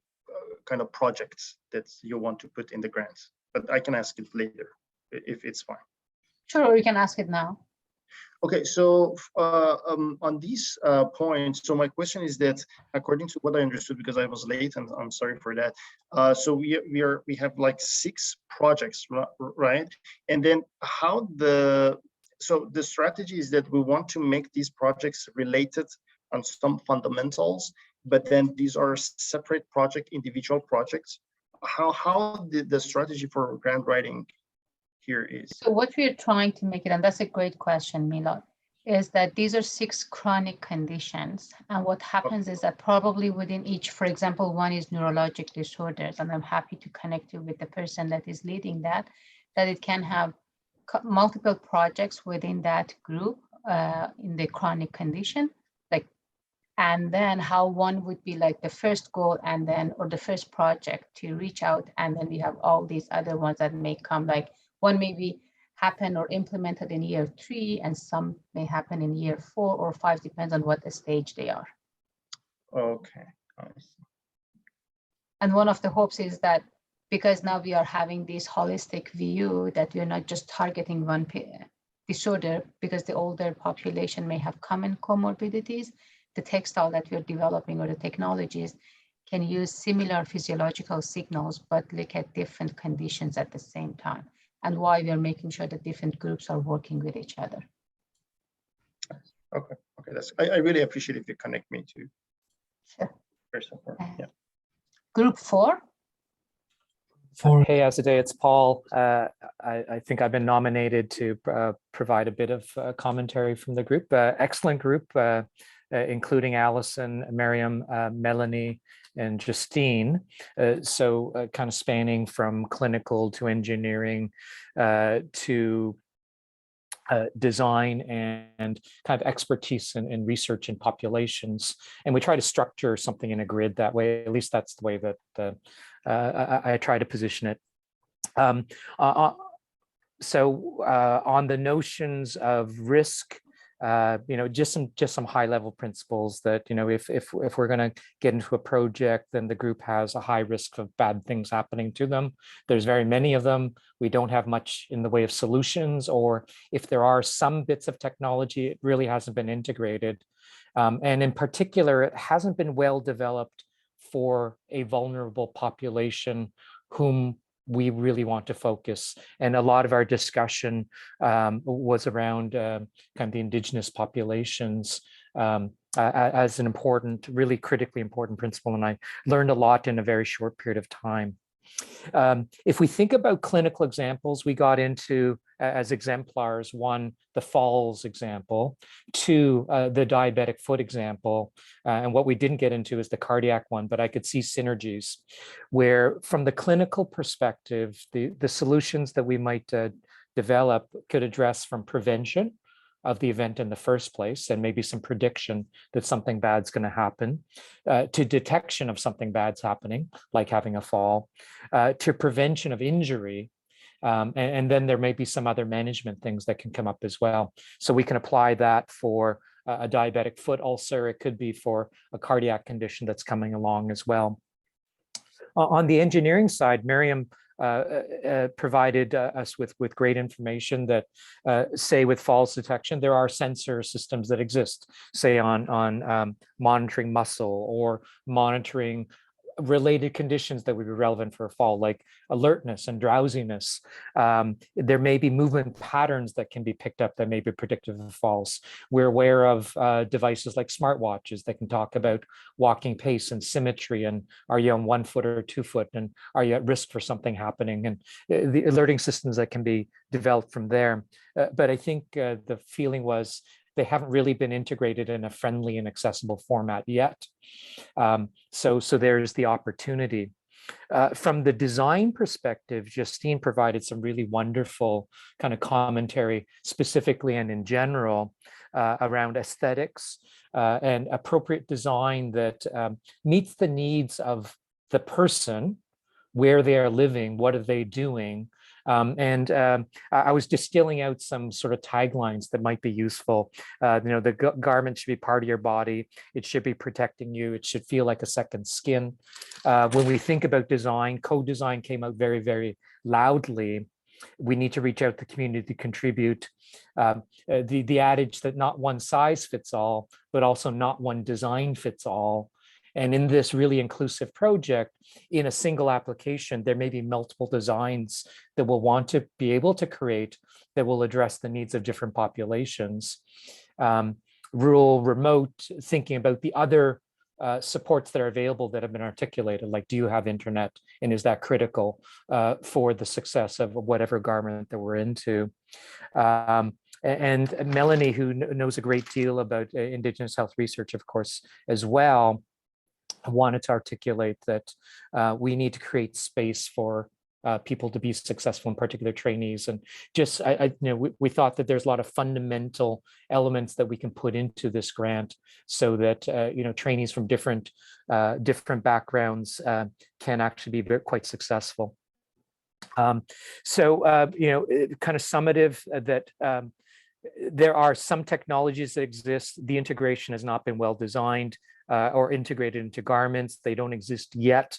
kind of projects that you want to put in the grant, but I can ask it later if it's fine. Sure, you can ask it now. Okay, so on these points, so my question is that according to what I understood, because I was late and I'm sorry for that. So we have like 6 projects, right? And then so the strategy is that we want to make these projects related on some fundamentals, but then these are separate individual projects. How the strategy for grant writing here is? So what we're trying to make it, and that's a great question, Milad, is that these are 6 chronic conditions. And what happens is that probably within each, for example, one is neurologic disorders, and I'm happy to connect you with the person that is leading that it can have multiple projects within that group in the chronic condition, and then how one would be like the first goal and then, or the first project to reach out. And then we have all these other ones that may come, like one may be happen or implemented in year 3, and some may happen in year 4 or 5, depends on what stage they are. Okay. I see. And one of the hopes is that because now we are having this holistic view, that we're not just targeting one disorder, because the older population may have common comorbidities, the textile that we're developing or the technologies can use similar physiological signals, but look at different conditions at the same time, and why we are making sure that different groups are working with each other. Okay, I really appreciate if you connect me to. Sure. First of all, yeah. Group 4. Hey, Azadeh, it's Paul. I think I've been nominated to provide a bit of commentary from the group. Excellent group, including Allison, Miriam, Melanie, and Justine. So kind of spanning from clinical to engineering to design and kind of expertise in research in populations. And we try to structure something in a grid that way. At least that's the way that I try to position it. So on the notions of risk, just some high level principles that, if we're going to get into a project, then the group has a high risk of bad things happening to them. There's very many of them. We don't have much in the way of solutions, or if there are some bits of technology, it really hasn't been integrated. And in particular, it hasn't been well developed for a vulnerable population whom we really want to focus. And a lot of our discussion was around kind of the indigenous populations as an important, really critically important principle. And I learned a lot in a very short period of time. If we think about clinical examples, we got into, as exemplars, 1, the falls example, 2, the diabetic foot example, and what we didn't get into is the cardiac one, but I could see synergies where from the clinical perspective, the solutions that we might develop could address from prevention of the event in the first place, and maybe some prediction that something bad's going to happen, to detection of something bad's happening, like having a fall, to prevention of injury. And then there may be some other management things that can come up as well. So we can apply that for a diabetic foot ulcer. It could be for a cardiac condition that's coming along as well. On the engineering side, Miriam provided us with great information that, say, with falls detection, there are sensor systems that exist, say on monitoring muscle or monitoring related conditions that would be relevant for a fall, like alertness and drowsiness. There may be movement patterns that can be picked up that may be predictive of falls. We're aware of devices like smartwatches that can talk about walking pace and symmetry, and are you on 1 foot or 2 foot, and are you at risk for something happening, and the alerting systems that can be developed from there. But I think the feeling was they haven't really been integrated in a friendly and accessible format yet. So there's the opportunity. From the design perspective, Justine provided some really wonderful kind of commentary, specifically and in general, around aesthetics and appropriate design that meets the needs of the person, where they are living, what are they doing. I was distilling out some sort of taglines that might be useful. The garment should be part of your body. It should be protecting you. It should feel like a second skin. When we think about design, co-design came out very, very loudly. We need to reach out to the community to contribute. The adage that not one size fits all, but also not one design fits all. And in this really inclusive project, in a single application, there may be multiple designs that we'll want to be able to create that will address the needs of different populations. Rural, remote, thinking about the other supports that are available that have been articulated, like, do you have internet? And is that critical for the success of whatever garment that we're into? And Melanie, who knows a great deal about Indigenous health research, of course, as well, I wanted to articulate that we need to create space for people to be successful, in particular trainees. And just, we thought that there's a lot of fundamental elements that we can put into this grant so that, trainees from different backgrounds can actually be quite successful. Kind of summative that there are some technologies that exist. The integration has not been well designed or integrated into garments. They don't exist yet.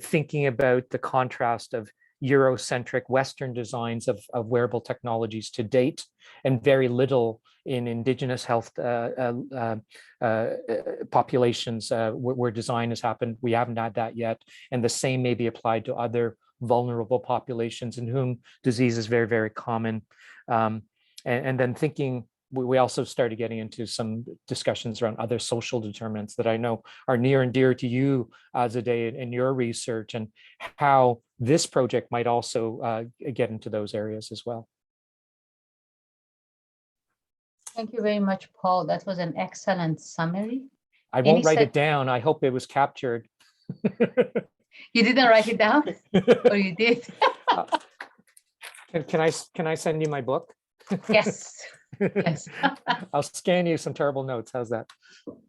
Thinking about the contrast of Eurocentric Western designs of wearable technologies to date, and very little in Indigenous health populations where design has happened. We haven't had that yet. And the same may be applied to other vulnerable populations in whom disease is very, very common. And then thinking, we also started getting into some discussions around other social determinants that I know are near and dear to you, Azadeh, in your research, and how this project might also get into those areas as well. Thank you very much, Paul. That was an excellent summary. I won't write it down. I hope it was captured. You didn't write it down? Or you did? Can I send you my book? Yes. Yes. I'll scan you some terrible notes. How's that?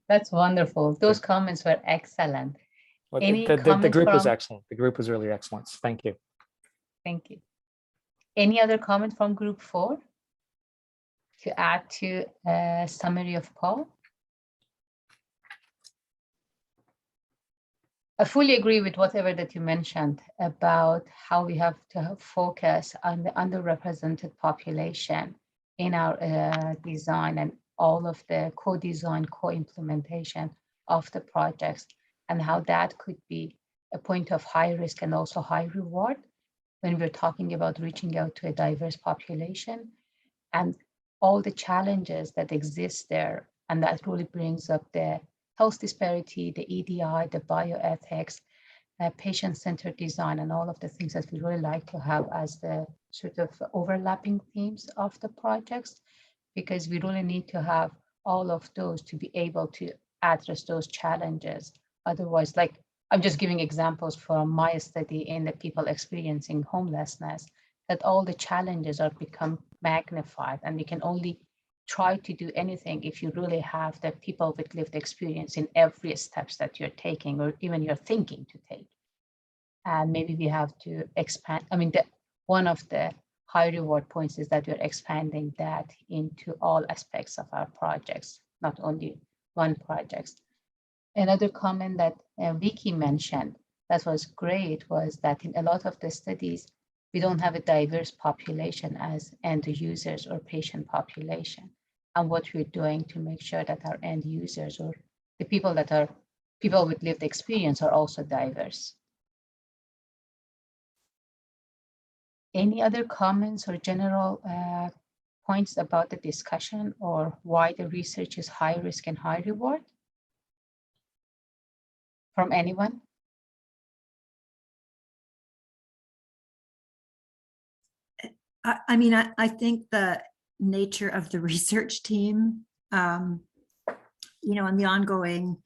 That's wonderful. Those comments were excellent. Well, Any the comments group was from- excellent. The group was really excellent. Thank you. Thank you. Any other comment from group 4 to add to a summary of Paul? I fully agree with whatever that you mentioned about how we have to focus on the underrepresented population in our design and all of the co-design, co-implementation of the projects, and how that could be a point of high risk and also high reward when we're talking about reaching out to a diverse population and all the challenges that exist there. And that really brings up the health disparity, the EDI, the bioethics, patient-centered design, and all of the things that we really like to have as the sort of overlapping themes of the projects, because we really need to have all of those to be able to address those challenges. Otherwise, like, I'm just giving examples from my study in the people experiencing homelessness, that all the challenges are become magnified, and we can only try to do anything if you really have the people with lived experience in every steps that you're taking or even you're thinking to take. And maybe we have to expand. I mean, one of the high reward points is that we're expanding that into all aspects of our projects, not only one project. Another comment that Vicky mentioned that was great was that in a lot of the studies, we don't have a diverse population as end users or patient population. And what we're doing to make sure that our end users or the people that are people with lived experience are also diverse. Any other comments or general points about the discussion or why the research is high risk and high reward? From anyone? I mean, I think that nature of the research team, you know, and the ongoing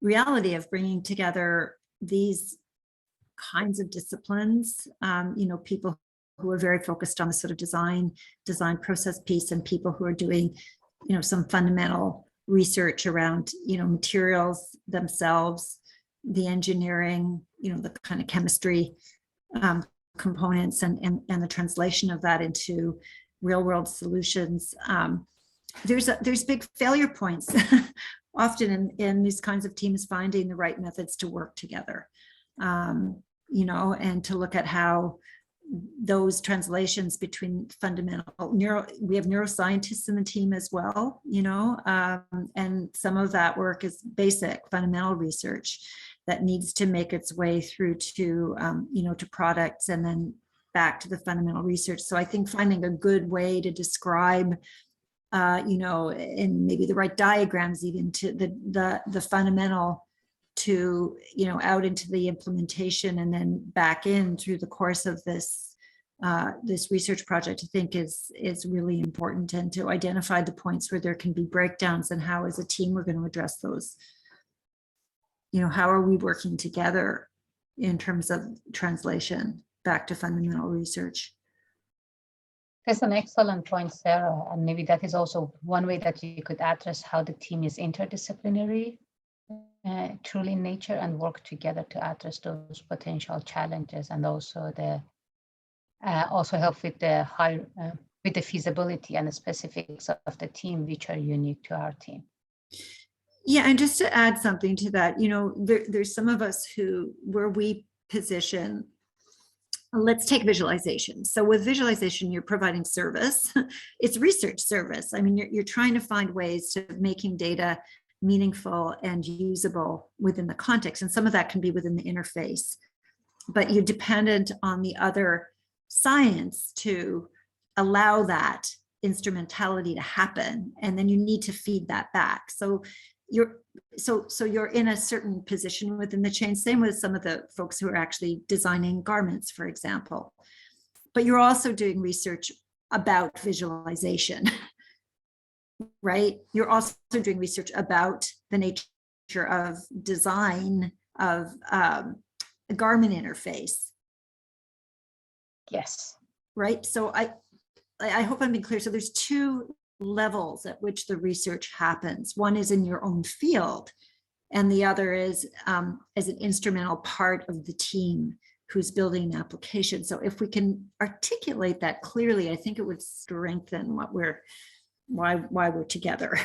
reality of bringing together these kinds of disciplines, you know, people who are very focused on the sort of design process piece, and people who are doing, you know, some fundamental research around, you know, materials themselves, the engineering, you know, the kind of chemistry components, and the translation of that into real world solutions. There's big failure points often in these kinds of teams, finding the right methods to work together, you know, and to look at how those translations between fundamental we have neuroscientists in the team as well, you know, and some of that work is basic fundamental research that needs to make its way through to, you know, to products and then back to the fundamental research. So I think finding a good way to describe, you know, and maybe the right diagrams even to the fundamental to, you know, out into the implementation and then back in through the course of this this research project, I think is really important, and to identify the points where there can be breakdowns and how as a team we're going to address those. You know, how are we working together in terms of translation back to fundamental research? That's an excellent point, Sarah. And maybe that is also one way that you could address how the team is interdisciplinary, truly in nature, and work together to address those potential challenges, and also the also help with the with the feasibility and the specifics of the team, which are unique to our team. Yeah, and just to add something to that, you know, there's some of us who, where we position, let's take visualization. So with visualization, you're providing service. It's research service. I mean, you're trying to find ways to making data meaningful and usable within the context. And some of that can be within the interface, but you're dependent on the other science to allow that instrumentality to happen. And then you need to feed that back. So you're in a certain position within the chain, same with some of the folks who are actually designing garments, for example. But you're also doing research about visualization, right? You're also doing research about the nature of design of a garment interface. Yes. Right. So I hope I'm being clear. So there's two levels at which the research happens. One is in your own field, and the other is as an instrumental part of the team who's building an application. So if we can articulate that clearly, I think it would strengthen what why we're together.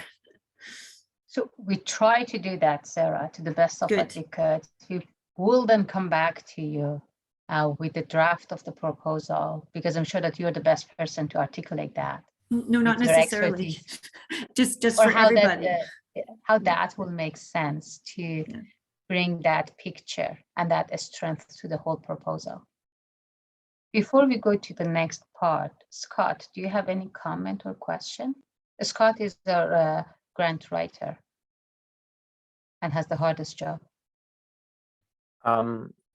So we try to do that, Sarah, to the best of what Good. we could. We will then come back to you with the draft of the proposal, because I'm sure that you're the best person to articulate that. No, not with your necessarily. just or for how everybody. How that will make sense to bring that picture and that strength to the whole proposal. Before we go to the next part, Scott, do you have any comment or question? Scott is our grant writer and has the hardest job.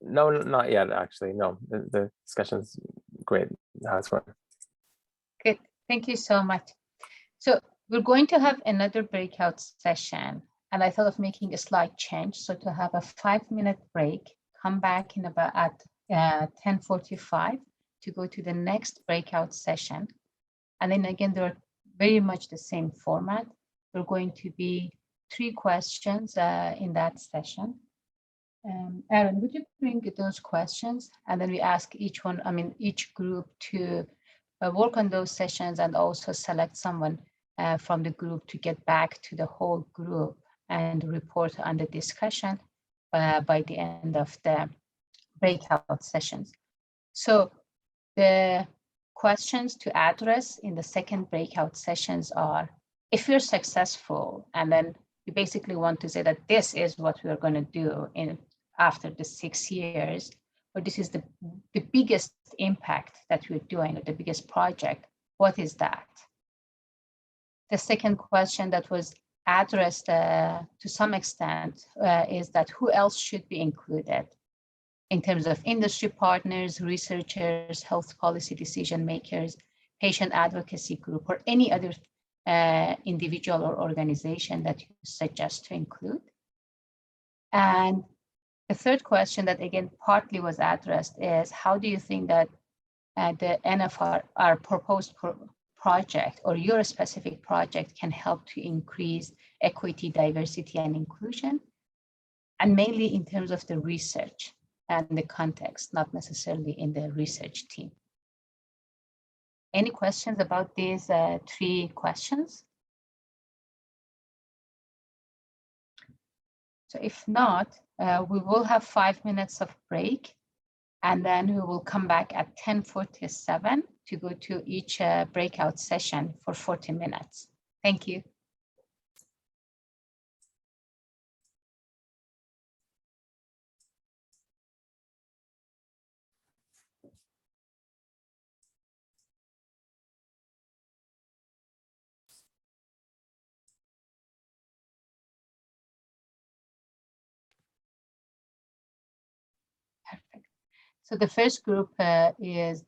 No, not yet, actually. No, the discussion's great. That's fun. Good, thank you so much. So we're going to have another breakout session, and I thought of making a slight change. So to have a 5-minute break, come back in about at 10:45 to go to the next breakout session. And then again, they're very much the same format. There are going to be 3 questions in that session. Aaron, would you bring those questions? And then we ask each group to work on those sessions, and also select someone from the group to get back to the whole group and report on the discussion by the end of the breakout sessions. So the questions to address in the second breakout sessions are, if you're successful, and then you basically want to say that this is what we're going to do after the 6 years, or this is the biggest impact that we're doing, or the biggest project, what is that? The second question that was addressed to some extent is that who else should be included in terms of industry partners, researchers, health policy decision makers, patient advocacy group or any other individual or organization that you suggest to include? And the third question that again partly was addressed is, how do you think that the NFR, our proposed project or your specific project, can help to increase equity, diversity, and inclusion? And mainly in terms of the research and the context, not necessarily in the research team. Any questions about these 3 questions? So if not, we will have 5 minutes of break, and then we will come back at 10:47 to go to each breakout session for 40 minutes. Thank you. Perfect. So the first group is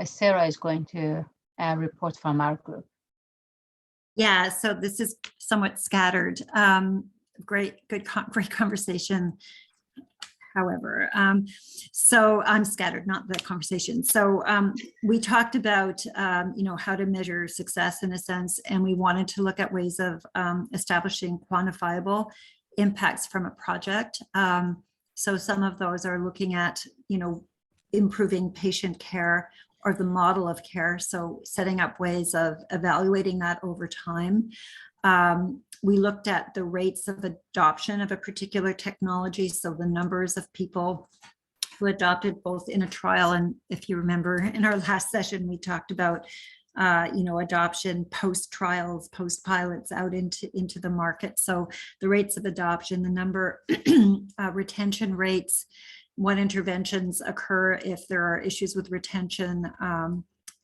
Sarah is going to report from our group. Yeah, so this is somewhat scattered. Great conversation. However, so I'm scattered, not the conversation. So we talked about, how to measure success in a sense, and we wanted to look at ways of establishing quantifiable impacts from a project. So some of those are looking at, improving patient care or the model of care. So setting up ways of evaluating that over time. We looked at the rates of adoption of a particular technology. So the numbers of people who adopted both in a trial, and if you remember in our last session, we talked about, adoption post-trials, post-pilots out into the market. So the rates of adoption, the number, retention rates, what interventions occur if there are issues with retention,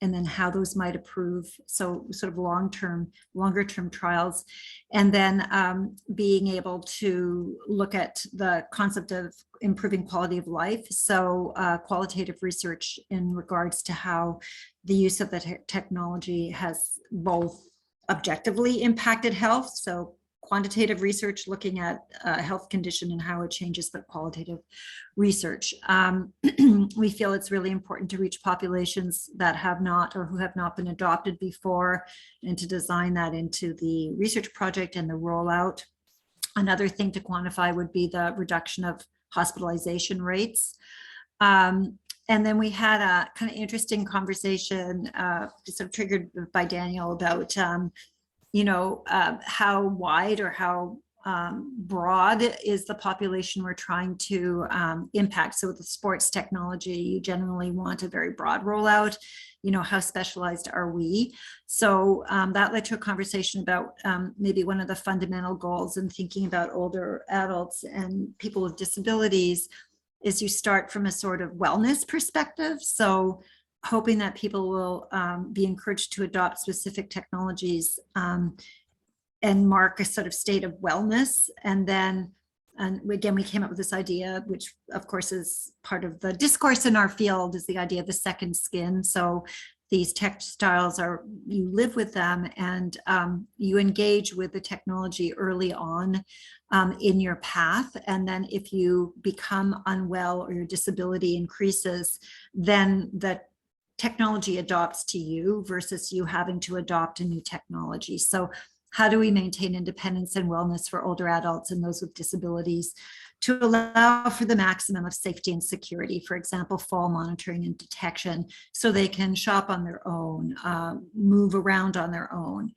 and then how those might improve. So sort of longer term trials, and then being able to look at the concept of improving quality of life. So qualitative research in regards to how the use of the technology has both objectively impacted health. So quantitative research looking at a health condition and how it changes, but qualitative research. We feel it's really important to reach populations that have not or who have not been adopted before, and to design that into the research project and the rollout. Another thing to quantify would be the reduction of hospitalization rates. And then we had a kind of interesting conversation, sort of triggered by Daniel, about how wide or how broad is the population we're trying to impact. So with the sports technology, you generally want a very broad rollout. How specialized are we? So that led to a conversation about maybe one of the fundamental goals in thinking about older adults and people with disabilities is you start from a sort of wellness perspective. So hoping that people will be encouraged to adopt specific technologies and mark a sort of state of wellness. And then, again, we came up with this idea, which of course is part of the discourse in our field, is the idea of the second skin. So these textiles you live with them, and you engage with the technology early on in your path. And then if you become unwell or your disability increases, then the technology adopts to you versus you having to adopt a new technology. So how do we maintain independence and wellness for older adults and those with disabilities to allow for the maximum of safety and security, for example, fall monitoring and detection, so they can shop on their own, move around on their own,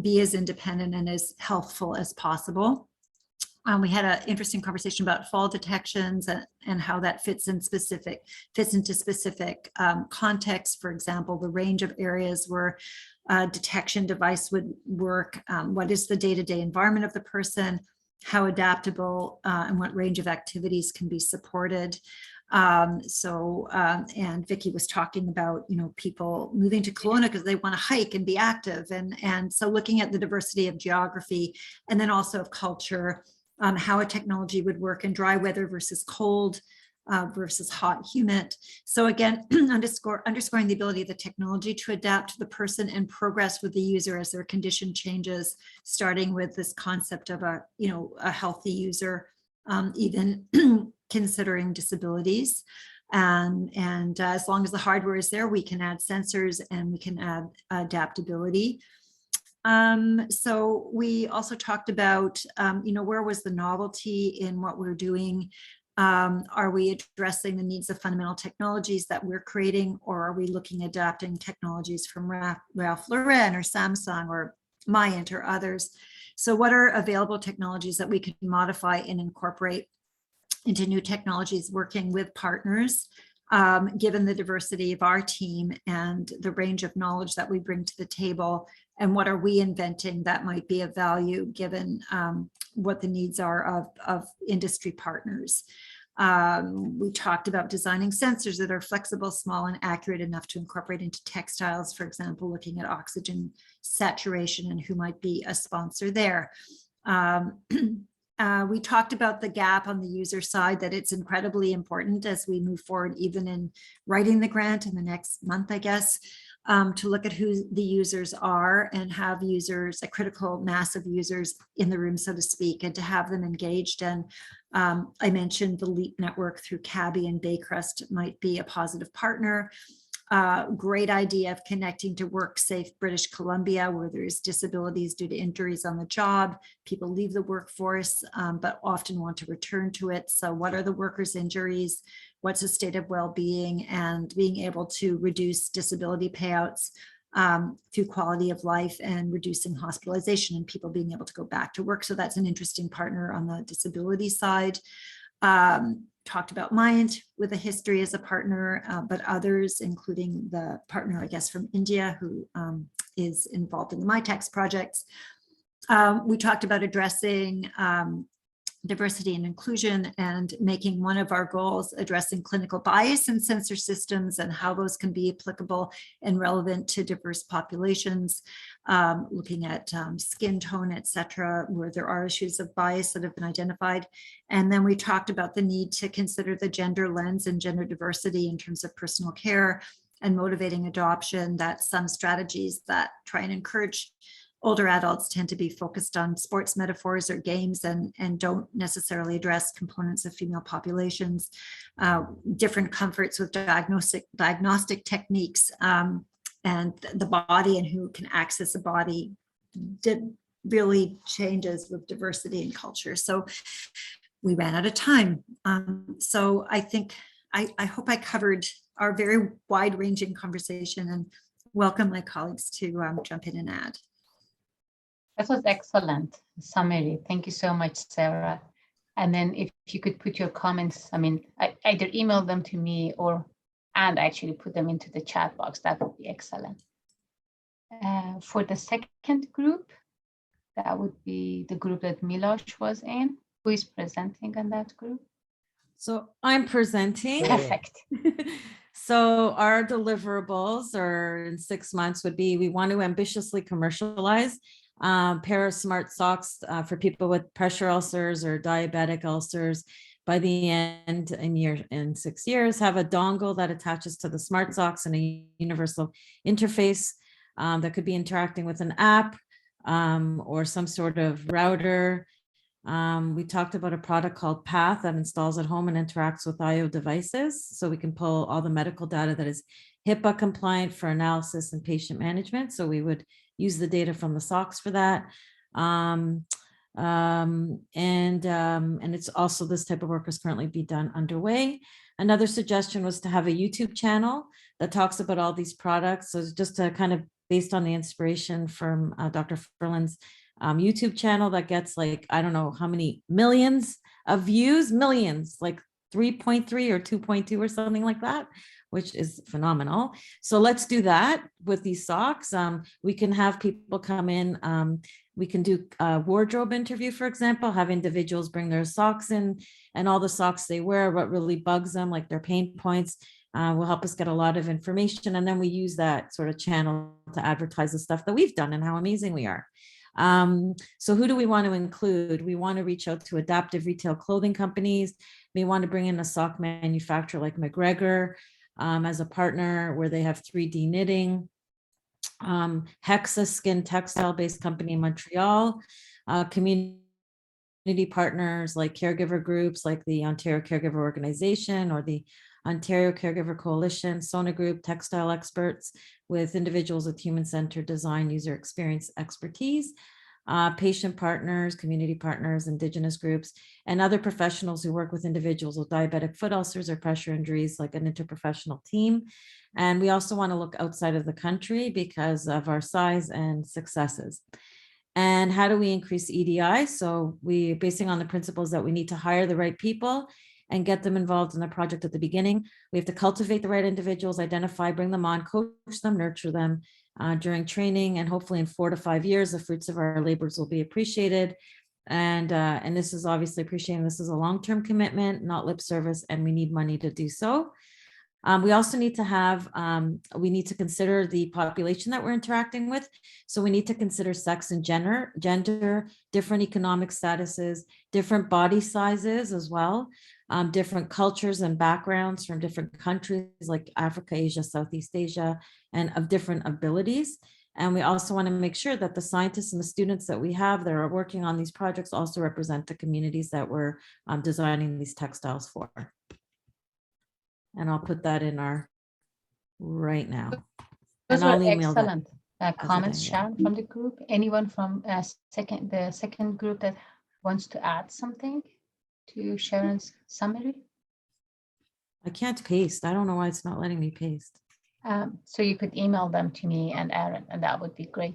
be as independent and as healthful as possible. We had an interesting conversation about fall detections and how that fits into specific contexts. For example, the range of areas where a detection device would work. What is the day-to-day environment of the person? How adaptable and what range of activities can be supported? And Vicky was talking about, people moving to Kelowna because they want to hike and be active. And so looking at the diversity of geography and then also of culture, how a technology would work in dry weather versus cold versus hot, humid. So again, underscoring the ability of the technology to adapt to the person and progress with the user as their condition changes, starting with this concept of a healthy user, even considering disabilities. And as long as the hardware is there, we can add sensors and we can add adaptability. So we also talked about, where was the novelty in what we're doing? Are we addressing the needs of fundamental technologies that we're creating, or are we looking at adapting technologies from Ralph Lauren or Samsung or Myant or others? So what are available technologies that we can modify and incorporate into new technologies, working with partners, given the diversity of our team and the range of knowledge that we bring to the table, and what are we inventing that might be of value given what the needs are of industry partners. We talked about designing sensors that are flexible, small, and accurate enough to incorporate into textiles, for example, looking at oxygen saturation and who might be a sponsor there. We talked about the gap on the user side, that it's incredibly important as we move forward, even in writing the grant in the next month, I guess, to look at who the users are and have users, a critical mass of users in the room, so to speak, and to have them engaged. And I mentioned the LEAP network through CABI and Baycrest might be a positive partner. Great idea of connecting to WorkSafe British Columbia, where there's disabilities due to injuries on the job. People leave the workforce, but often want to return to it. So what are the workers' injuries? What's the state of well-being? And being able to reduce disability payouts through quality of life and reducing hospitalization and people being able to go back to work. So that's an interesting partner on the disability side. Talked about Myant with a history as a partner, but others, including the partner, I guess, from India, who is involved in the MyTex projects. We talked about addressing diversity and inclusion and making one of our goals addressing clinical bias in sensor systems and how those can be applicable and relevant to diverse populations, looking at skin tone, etc., where there are issues of bias that have been identified. And then we talked about the need to consider the gender lens and gender diversity in terms of personal care and motivating adoption, that some strategies that try and encourage older adults tend to be focused on sports metaphors or games and don't necessarily address components of female populations, different comforts with diagnostic techniques, and the body and who can access a body really changes with diversity and culture. So we ran out of time. So I think, I hope I covered our very wide-ranging conversation and welcome my colleagues to jump in and add. That was excellent summary. Thank you so much, Sarah. And then if you could put your comments, either email them to me and actually put them into the chat box, that would be excellent. For the second group, that would be the group that Miloš was in. Who is presenting on that group? So I'm presenting. Perfect. So our deliverables are in 6 months would be, we want to ambitiously commercialize pair of smart socks for people with pressure ulcers or diabetic ulcers by the end in 6 years, have a dongle that attaches to the smart socks and a universal interface that could be interacting with an app or some sort of router. We talked about a product called Path that installs at home and interacts with IO devices. So we can pull all the medical data that is HIPAA compliant for analysis and patient management. So we would use the data from the socks for that. And it's also, this type of work is currently being done underway. Another suggestion was to have a YouTube channel that talks about all these products. So just to kind of based on the inspiration from Dr. Furlan's YouTube channel that gets like, I don't know how many millions of views, like 3.3 or 2.2 or something like that, which is phenomenal. So let's do that with these socks. We can have people come in. We can do a wardrobe interview, for example, have individuals bring their socks in and all the socks they wear, what really bugs them, like their pain points, will help us get a lot of information. And then we use that sort of channel to advertise the stuff that we've done and how amazing we are. So who do we want to include? We want to reach out to adaptive retail clothing companies. We want to bring in a sock manufacturer like McGregor as a partner where they have 3D knitting. Hexa Skin textile-based company in Montreal, community partners like caregiver groups like the Ontario Caregiver Organization or the Ontario Caregiver Coalition, Sona Group, textile experts with individuals with human-centered design user experience expertise, patient partners, community partners, Indigenous groups, and other professionals who work with individuals with diabetic foot ulcers or pressure injuries, like an interprofessional team. And we also want to look outside of the country because of our size and successes. And how do we increase EDI? So we, basing on the principles that we need to hire the right people and get them involved in the project at the beginning. We have to cultivate the right individuals, identify, bring them on, coach them, nurture them during training, and hopefully in 4 to 5 years, the fruits of our labors will be appreciated. And this is obviously appreciating this is a long-term commitment, not lip service, and we need money to do so. We also need to have, we need to consider the population that we're interacting with. So we need to consider sex and gender, different economic statuses, different body sizes as well, different cultures and backgrounds from different countries like Africa, Asia, Southeast Asia, and of different abilities. And we also want to make sure that the scientists and the students that we have that are working on these projects also represent the communities that we're designing these textiles for. And I'll put that in our right now. Those And I'll were email that excellent comments, day, yeah. Sharon, from the group. Anyone from the second group that wants to add something to Sharon's summary? I can't paste. I don't know why it's not letting me paste. So you could email them to me and Aaron, and that would be great.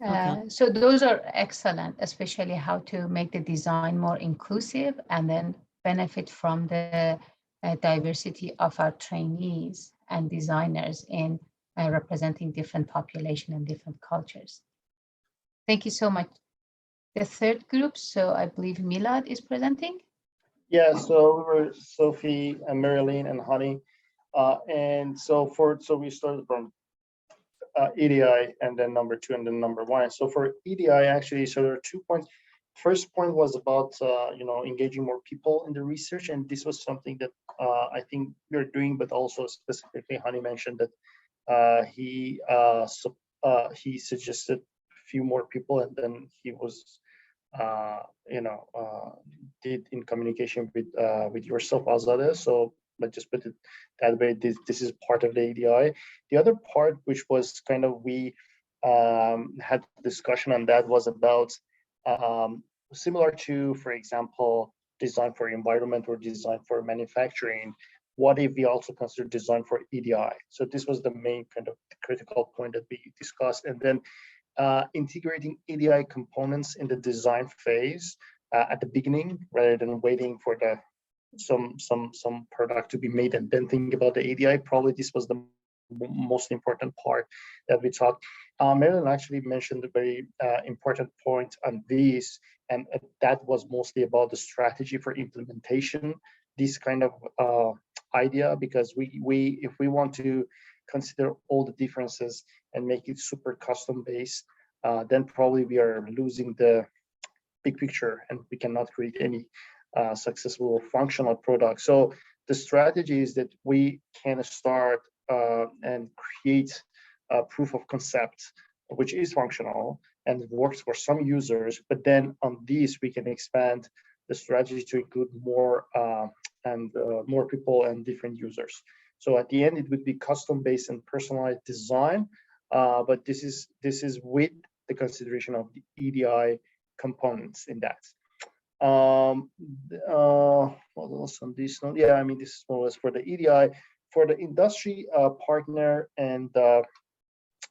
Okay. So those are excellent, especially how to make the design more inclusive and then benefit from the diversity of our trainees and designers in representing different population and different cultures. Thank you so much. The third group, so I believe Milad is presenting. Yeah, so we were Sophie and Marilyn and Honey. And so we started from EDI and then number 2 and then number 1. So for EDI, actually, so there are 2 points. First point was about engaging more people in the research, and this was something that I think we're doing, but also specifically Honey mentioned that he suggested a few more people, and then he was did in communication with yourself, Azadeh. So let's just put it that way. This is part of the EDI. The other part, which was kind of we had discussion on, that was about similar to, for example, design for environment or design for manufacturing. What if we also consider design for EDI? So this was the main kind of critical point that we discussed, and then integrating EDI components in the design phase at the beginning, rather than waiting for the some product to be made and then think about the EDI. Probably this was the most important part that we talked. Marilyn actually mentioned a very important point on this, and that was mostly about the strategy for implementation, this kind of idea, because if we want to consider all the differences and make it super custom based, then probably we are losing the big picture and we cannot create any successful functional product. So the strategy is that we can start and create a proof of concept, which is functional and works for some users, but then on this we can expand the strategy to include more more people and different users. So at the end, it would be custom-based and personalized design, but this is with the consideration of the EDI components in that. What else on this note? Yeah, I mean, this is more or less for the EDI. For the industry partner and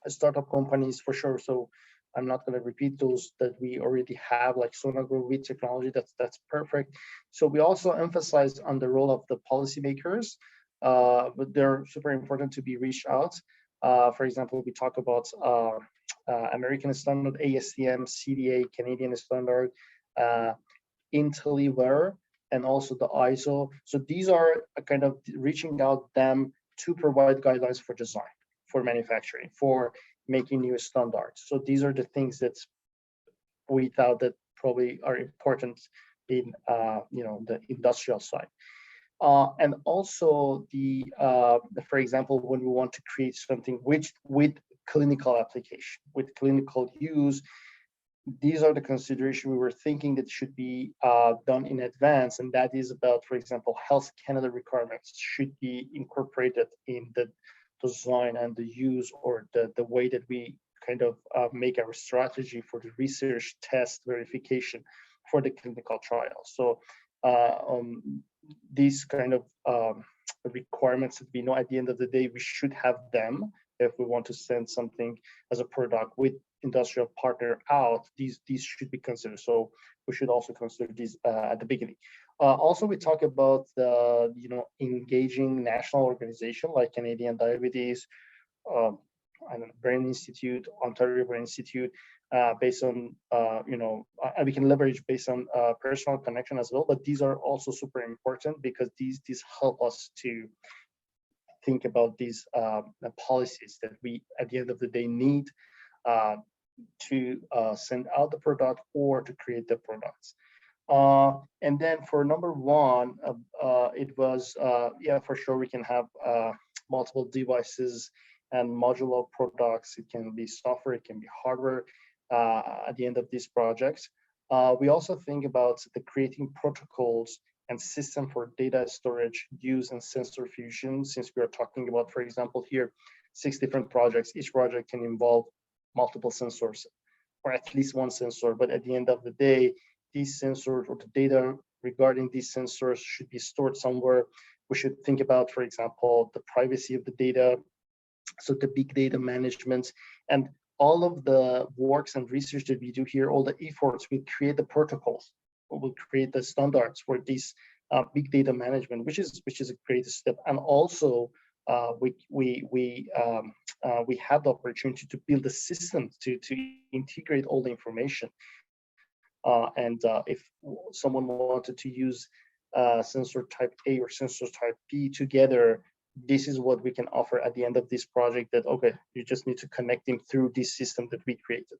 startup companies, for sure. So I'm not going to repeat those that we already have, like Sona Group with technology. That's perfect. So we also emphasize on the role of the policymakers, but they're super important to be reached out. For example, we talk about American standard, ASTM, CDA, Canadian standard, IntelliWare, and also the ISO. So these are kind of reaching out them to provide guidelines for design, for manufacturing, for making new standards. So these are the things that we thought that probably are important in the industrial side. And also for example, when we want to create something with clinical application, with clinical use, these are the considerations we were thinking that should be done in advance, and that is about, for example, Health Canada requirements should be incorporated in the design and the use, or the way that we kind of make our strategy for the research, test, verification for the clinical trial. So these kind of requirements that we know at the end of the day we should have them if we want to send something as a product with industrial partner out. These should be considered. So we should also consider these at the beginning. Also, we talk about engaging national organization like Canadian Diabetes, I don't know, Brain Institute, Ontario Brain Institute, based on and we can leverage based on personal connection as well. But these are also super important because these help us to think about these policies that we at the end of the day need to send out the product or to create the products. And then for number one, it was for sure we can have multiple devices and modular products. It can be software, it can be hardware at the end of these projects. We also think about the creating protocols and system for data storage, use, and sensor fusion. Since we are talking about, for example, here, 6 different projects, each project can involve multiple sensors, or at least one sensor. But at the end of the day, these sensors or the data regarding these sensors should be stored somewhere. We should think about, for example, the privacy of the data, so the big data management, and all of the works and research that we do here, all the efforts, we create the protocols, or we'll create the standards for this big data management, which is a great step. And also, we have the opportunity to build a system to integrate all the information. If someone wanted to use sensor type A or sensor type B together, this is what we can offer at the end of this project, that, okay, you just need to connect them through this system that we created.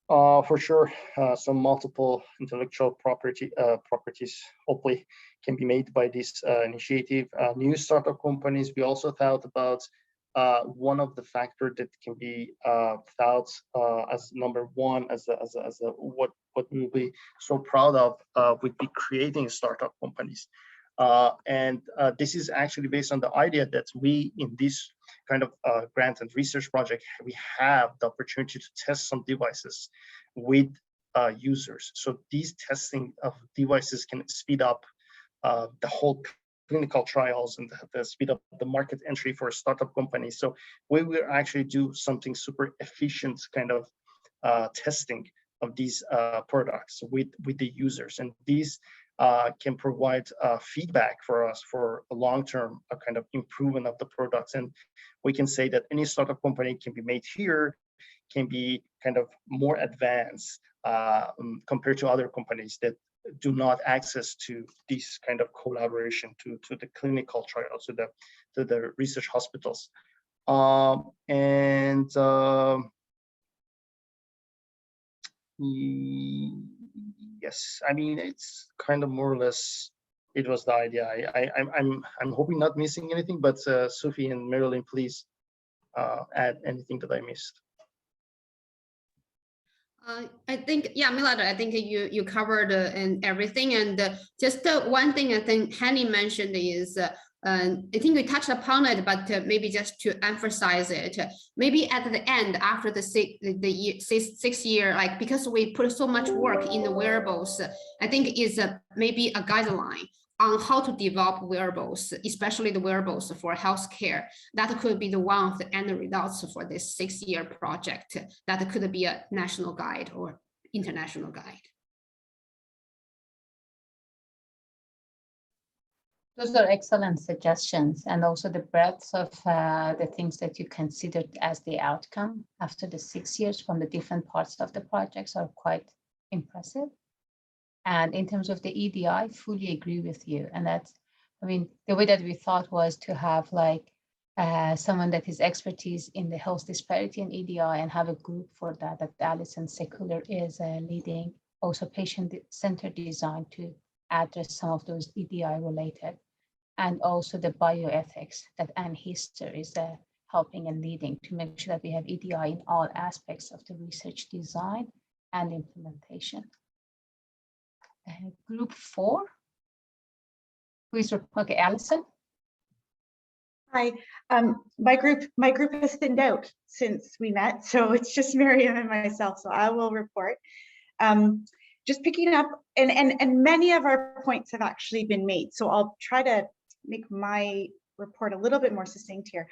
For sure, some multiple intellectual properties hopefully can be made by this initiative. New startup companies, we also thought about one of the factors that can be thought as number one, as what we will be so proud of would be creating startup companies. This is actually based on the idea that we, in this kind of grant and research project, we have the opportunity to test some devices with users. So these testing of devices can speed up the whole clinical trials and the speed up the market entry for startup companies. So we will actually do something super efficient kind of testing of these products with the users, and these can provide feedback for us for a long-term kind of improvement of the products. And we can say that any startup company can be made here, can be kind of more advanced compared to other companies that do not access to this kind of collaboration to the clinical trials, to the research hospitals. Yes, I mean, it's kind of more or less, it was the idea. I'm hoping not missing anything, but Sophie and Marilyn, please add anything that I missed. I think, yeah, Milad, I think you covered and everything. And just one thing I think Hani mentioned is, I think we touched upon it, but maybe just to emphasize it, maybe at the end, after the 6 year, like, because we put so much work in the wearables, I think is maybe a guideline on how to develop wearables, especially the wearables for healthcare. That could be the one of the end results for this 6-year project. That could be a national guide or international guide. Those are excellent suggestions, and also the breadth of the things that you considered as the outcome after the 6 years from the different parts of the projects are quite impressive. And in terms of the EDI, I fully agree with you. And that's, I mean, the way that we thought was to have like someone that is expertise in the health disparity and EDI, and have a group for that Alison Secular is leading. Also patient-centered design to address some of those EDI related, and also the bioethics that Anne Hister is helping and leading to make sure that we have EDI in all aspects of the research design and implementation. Group 4, who is, okay, Alison. Hi, my group has thinned out since we met, so it's just Miriam and myself, so I will report. Just picking up, and many of our points have actually been made, so I'll try to make my report a little bit more succinct here.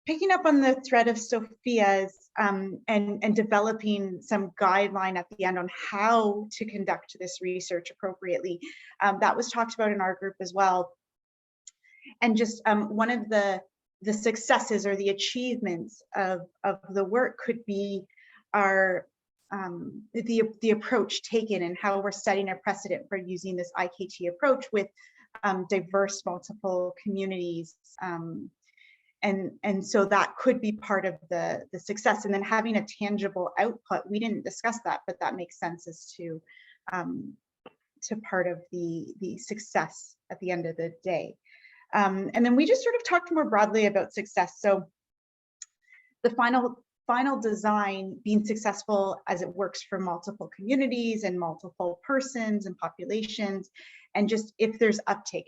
Picking up on the thread of Sophia's and developing some guideline at the end on how to conduct this research appropriately, that was talked about in our group as well. And just one of the successes or the achievements of the work could be our the approach taken and how we're setting a precedent for using this IKT approach with diverse multiple communities. And so that could be part of the success, and then having a tangible output. We didn't discuss that, but that makes sense as to part of the success at the end of the day. And then we just sort of talked more broadly about success. So the final design being successful as it works for multiple communities and multiple persons and populations, and just if there's uptake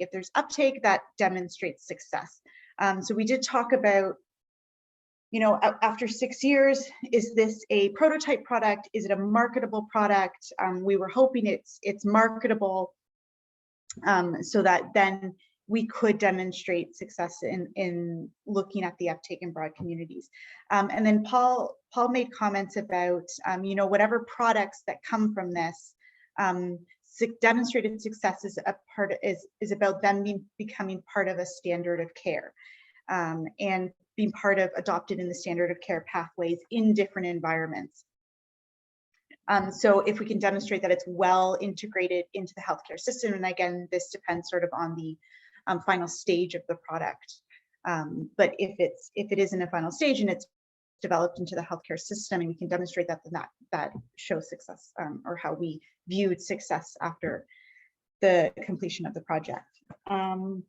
that demonstrates success. So we did talk about, you know, after 6 years, is this a prototype product? Is it a marketable product? We were hoping it's marketable, so that then we could demonstrate success in looking at the uptake in broad communities. And then Paul made comments about, you know, whatever products that come from this, demonstrated success is about them becoming part of a standard of care, and being part of adopted in the standard of care pathways in different environments. So if we can demonstrate that it's well integrated into the healthcare system, and again, this depends sort of on the final stage of the product. But if it is in a final stage and it's developed into the healthcare system, and we can demonstrate that, then that shows success, or how we viewed success after the completion of the project. And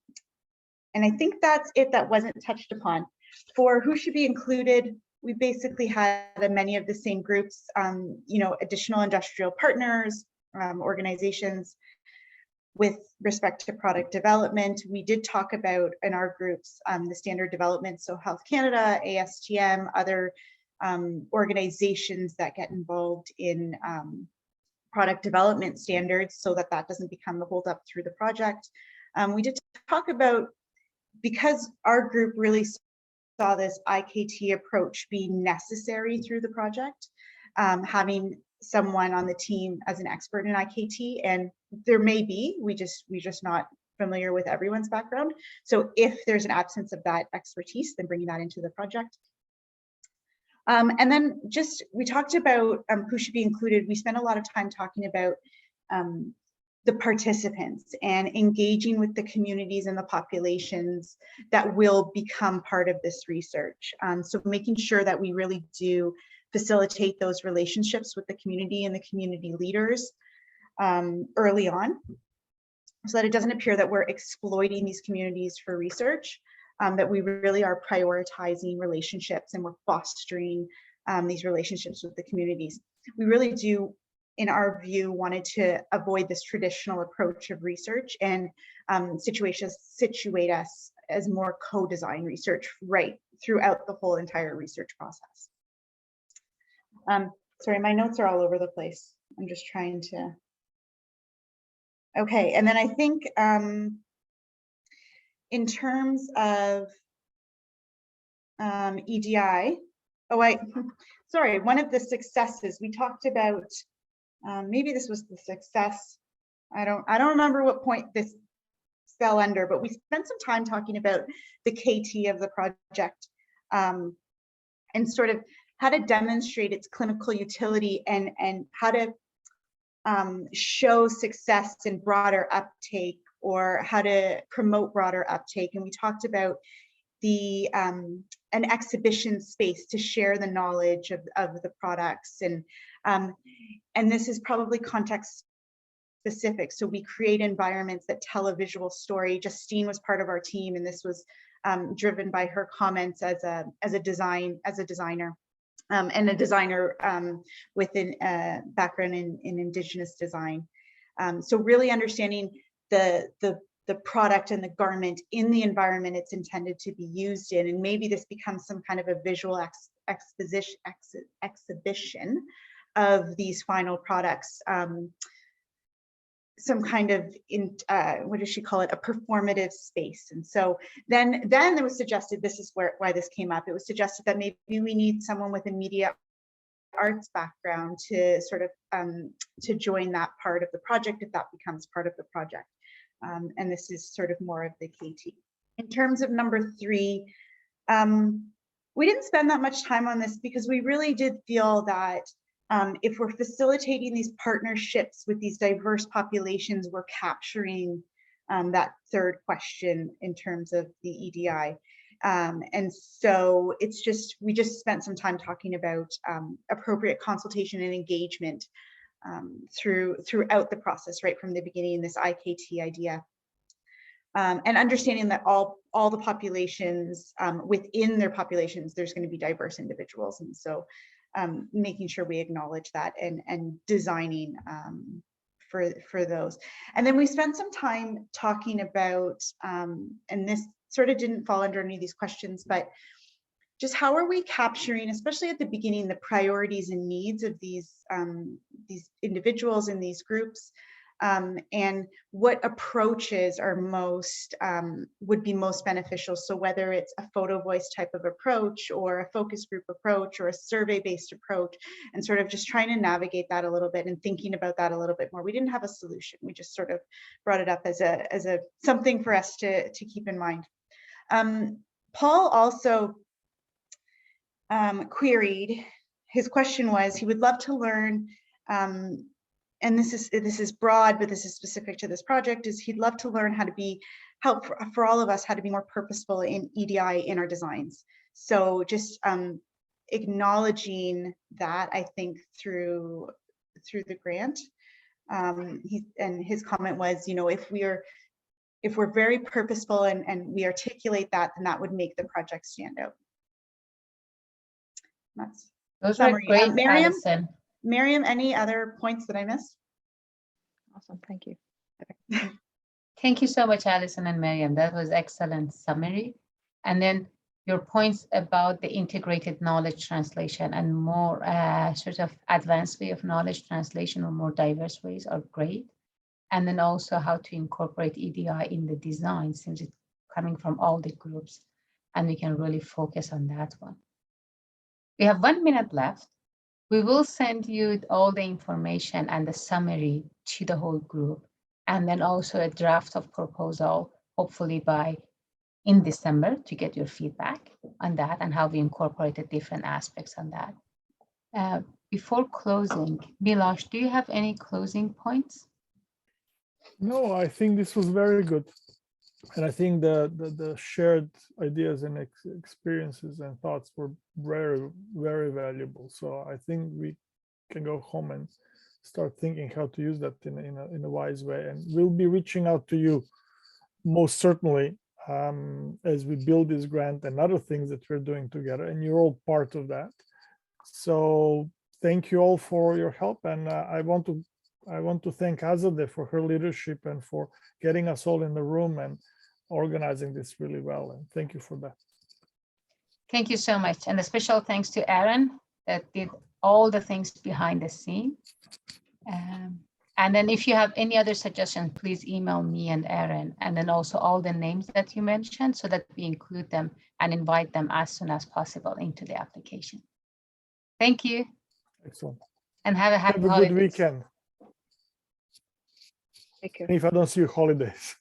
I think that's it that wasn't touched upon. For who should be included, we basically had many of the same groups, you know, additional industrial partners, organizations. With respect to product development, we did talk about in our groups the standard development, so Health Canada, ASTM, other organizations that get involved in product development standards, so that doesn't become the holdup through the project. We did talk about, because our group really saw this IKT approach being necessary through the project, having someone on the team as an expert in IKT, and there may be, we're just not familiar with everyone's background. So if there's an absence of that expertise, then bringing that into the project. And then just, we talked about who should be included. We spent a lot of time talking about the participants and engaging with the communities and the populations that will become part of this research. So making sure that we really do facilitate those relationships with the community and the community leaders early on, so that it doesn't appear that we're exploiting these communities for research, that we really are prioritizing relationships and we're fostering these relationships with the communities. We really do, in our view, wanted to avoid this traditional approach of research and situate us as more co-design research right throughout the whole entire research process. Sorry, my notes are all over the place. I'm just trying to. Okay, and then I think in terms of EDI, sorry, one of the successes we talked about, maybe this was the success. I don't remember what point this fell under, but we spent some time talking about the KT of the project, and sort of how to demonstrate its clinical utility and how to show success in broader uptake, or how to promote broader uptake. And we talked about an exhibition space to share the knowledge of the products, and this is probably context specific. So we create environments that tell a visual story. Justine was part of our team, and this was driven by her comments as a designer. And a designer with a background in Indigenous design. So really understanding the product and the garment in the environment it's intended to be used in, and maybe this becomes some kind of a visual exhibition of these final products. Some kind of, what does she call it, a performative space. And so then it was suggested, this is why this came up, it was suggested that maybe we need someone with a media arts background to sort of to join that part of the project if that becomes part of the project. And this is sort of more of the KT. In terms of number 3, we didn't spend that much time on this because we really did feel that if we're facilitating these partnerships with these diverse populations, we're capturing that third question in terms of the EDI. And so it's just, we just spent some time talking about appropriate consultation and engagement throughout the process, right from the beginning, this IKT idea. And understanding that all the populations, within their populations, there's going to be diverse individuals. And so making sure we acknowledge that and designing for those. And then we spent some time talking about, and this sort of didn't fall under any of these questions, but just how are we capturing, especially at the beginning, the priorities and needs of these individuals in these groups, and what approaches are most would be most beneficial. So whether it's a photo voice type of approach or a focus group approach or a survey-based approach, and sort of just trying to navigate that a little bit and thinking about that a little bit more. We didn't have a solution. We just sort of brought it up as a something for us to keep in mind. Paul also queried, his question was, he would love to learn, and this is broad, but this is specific to this project, is he'd love to learn how to help for all of us, how to be more purposeful in EDI in our designs. So just acknowledging that, I think, through the grant. And his comment was, you know, if we're very purposeful and we articulate that, then that would make the project stand out. That's those are great, Miriam, any other points that I missed? Awesome, thank you. Thank you so much, Alison and Miriam. That was excellent summary. And then your points about the integrated knowledge translation and more sort of advanced way of knowledge translation or more diverse ways are great. And then also how to incorporate EDI in the design, since it's coming from all the groups, and we can really focus on that one. We have 1 minute left. We will send you all the information and the summary to the whole group, and then also a draft of proposal, hopefully in December, to get your feedback on that and how we incorporated different aspects on that. Before closing, Milosh, do you have any closing points? No, I think this was very good. And I think the shared ideas and experiences and thoughts were very, very valuable. So I think we can go home and start thinking how to use that in a wise way. And we'll be reaching out to you most certainly as we build this grant and other things that we're doing together. And you're all part of that. So thank you all for your help. And I want to thank Azadeh for her leadership and for getting us all in the room and organizing this really well. And thank you for that. Thank you so much. And a special thanks to Aaron that did all the things behind the scene. And then if you have any other suggestions, please email me and Aaron, and then also all the names that you mentioned so that we include them and invite them as soon as possible into the application. Thank you. Excellent. And have a happy Have a holidays. good weekend. Take care. If I don't see you, holidays.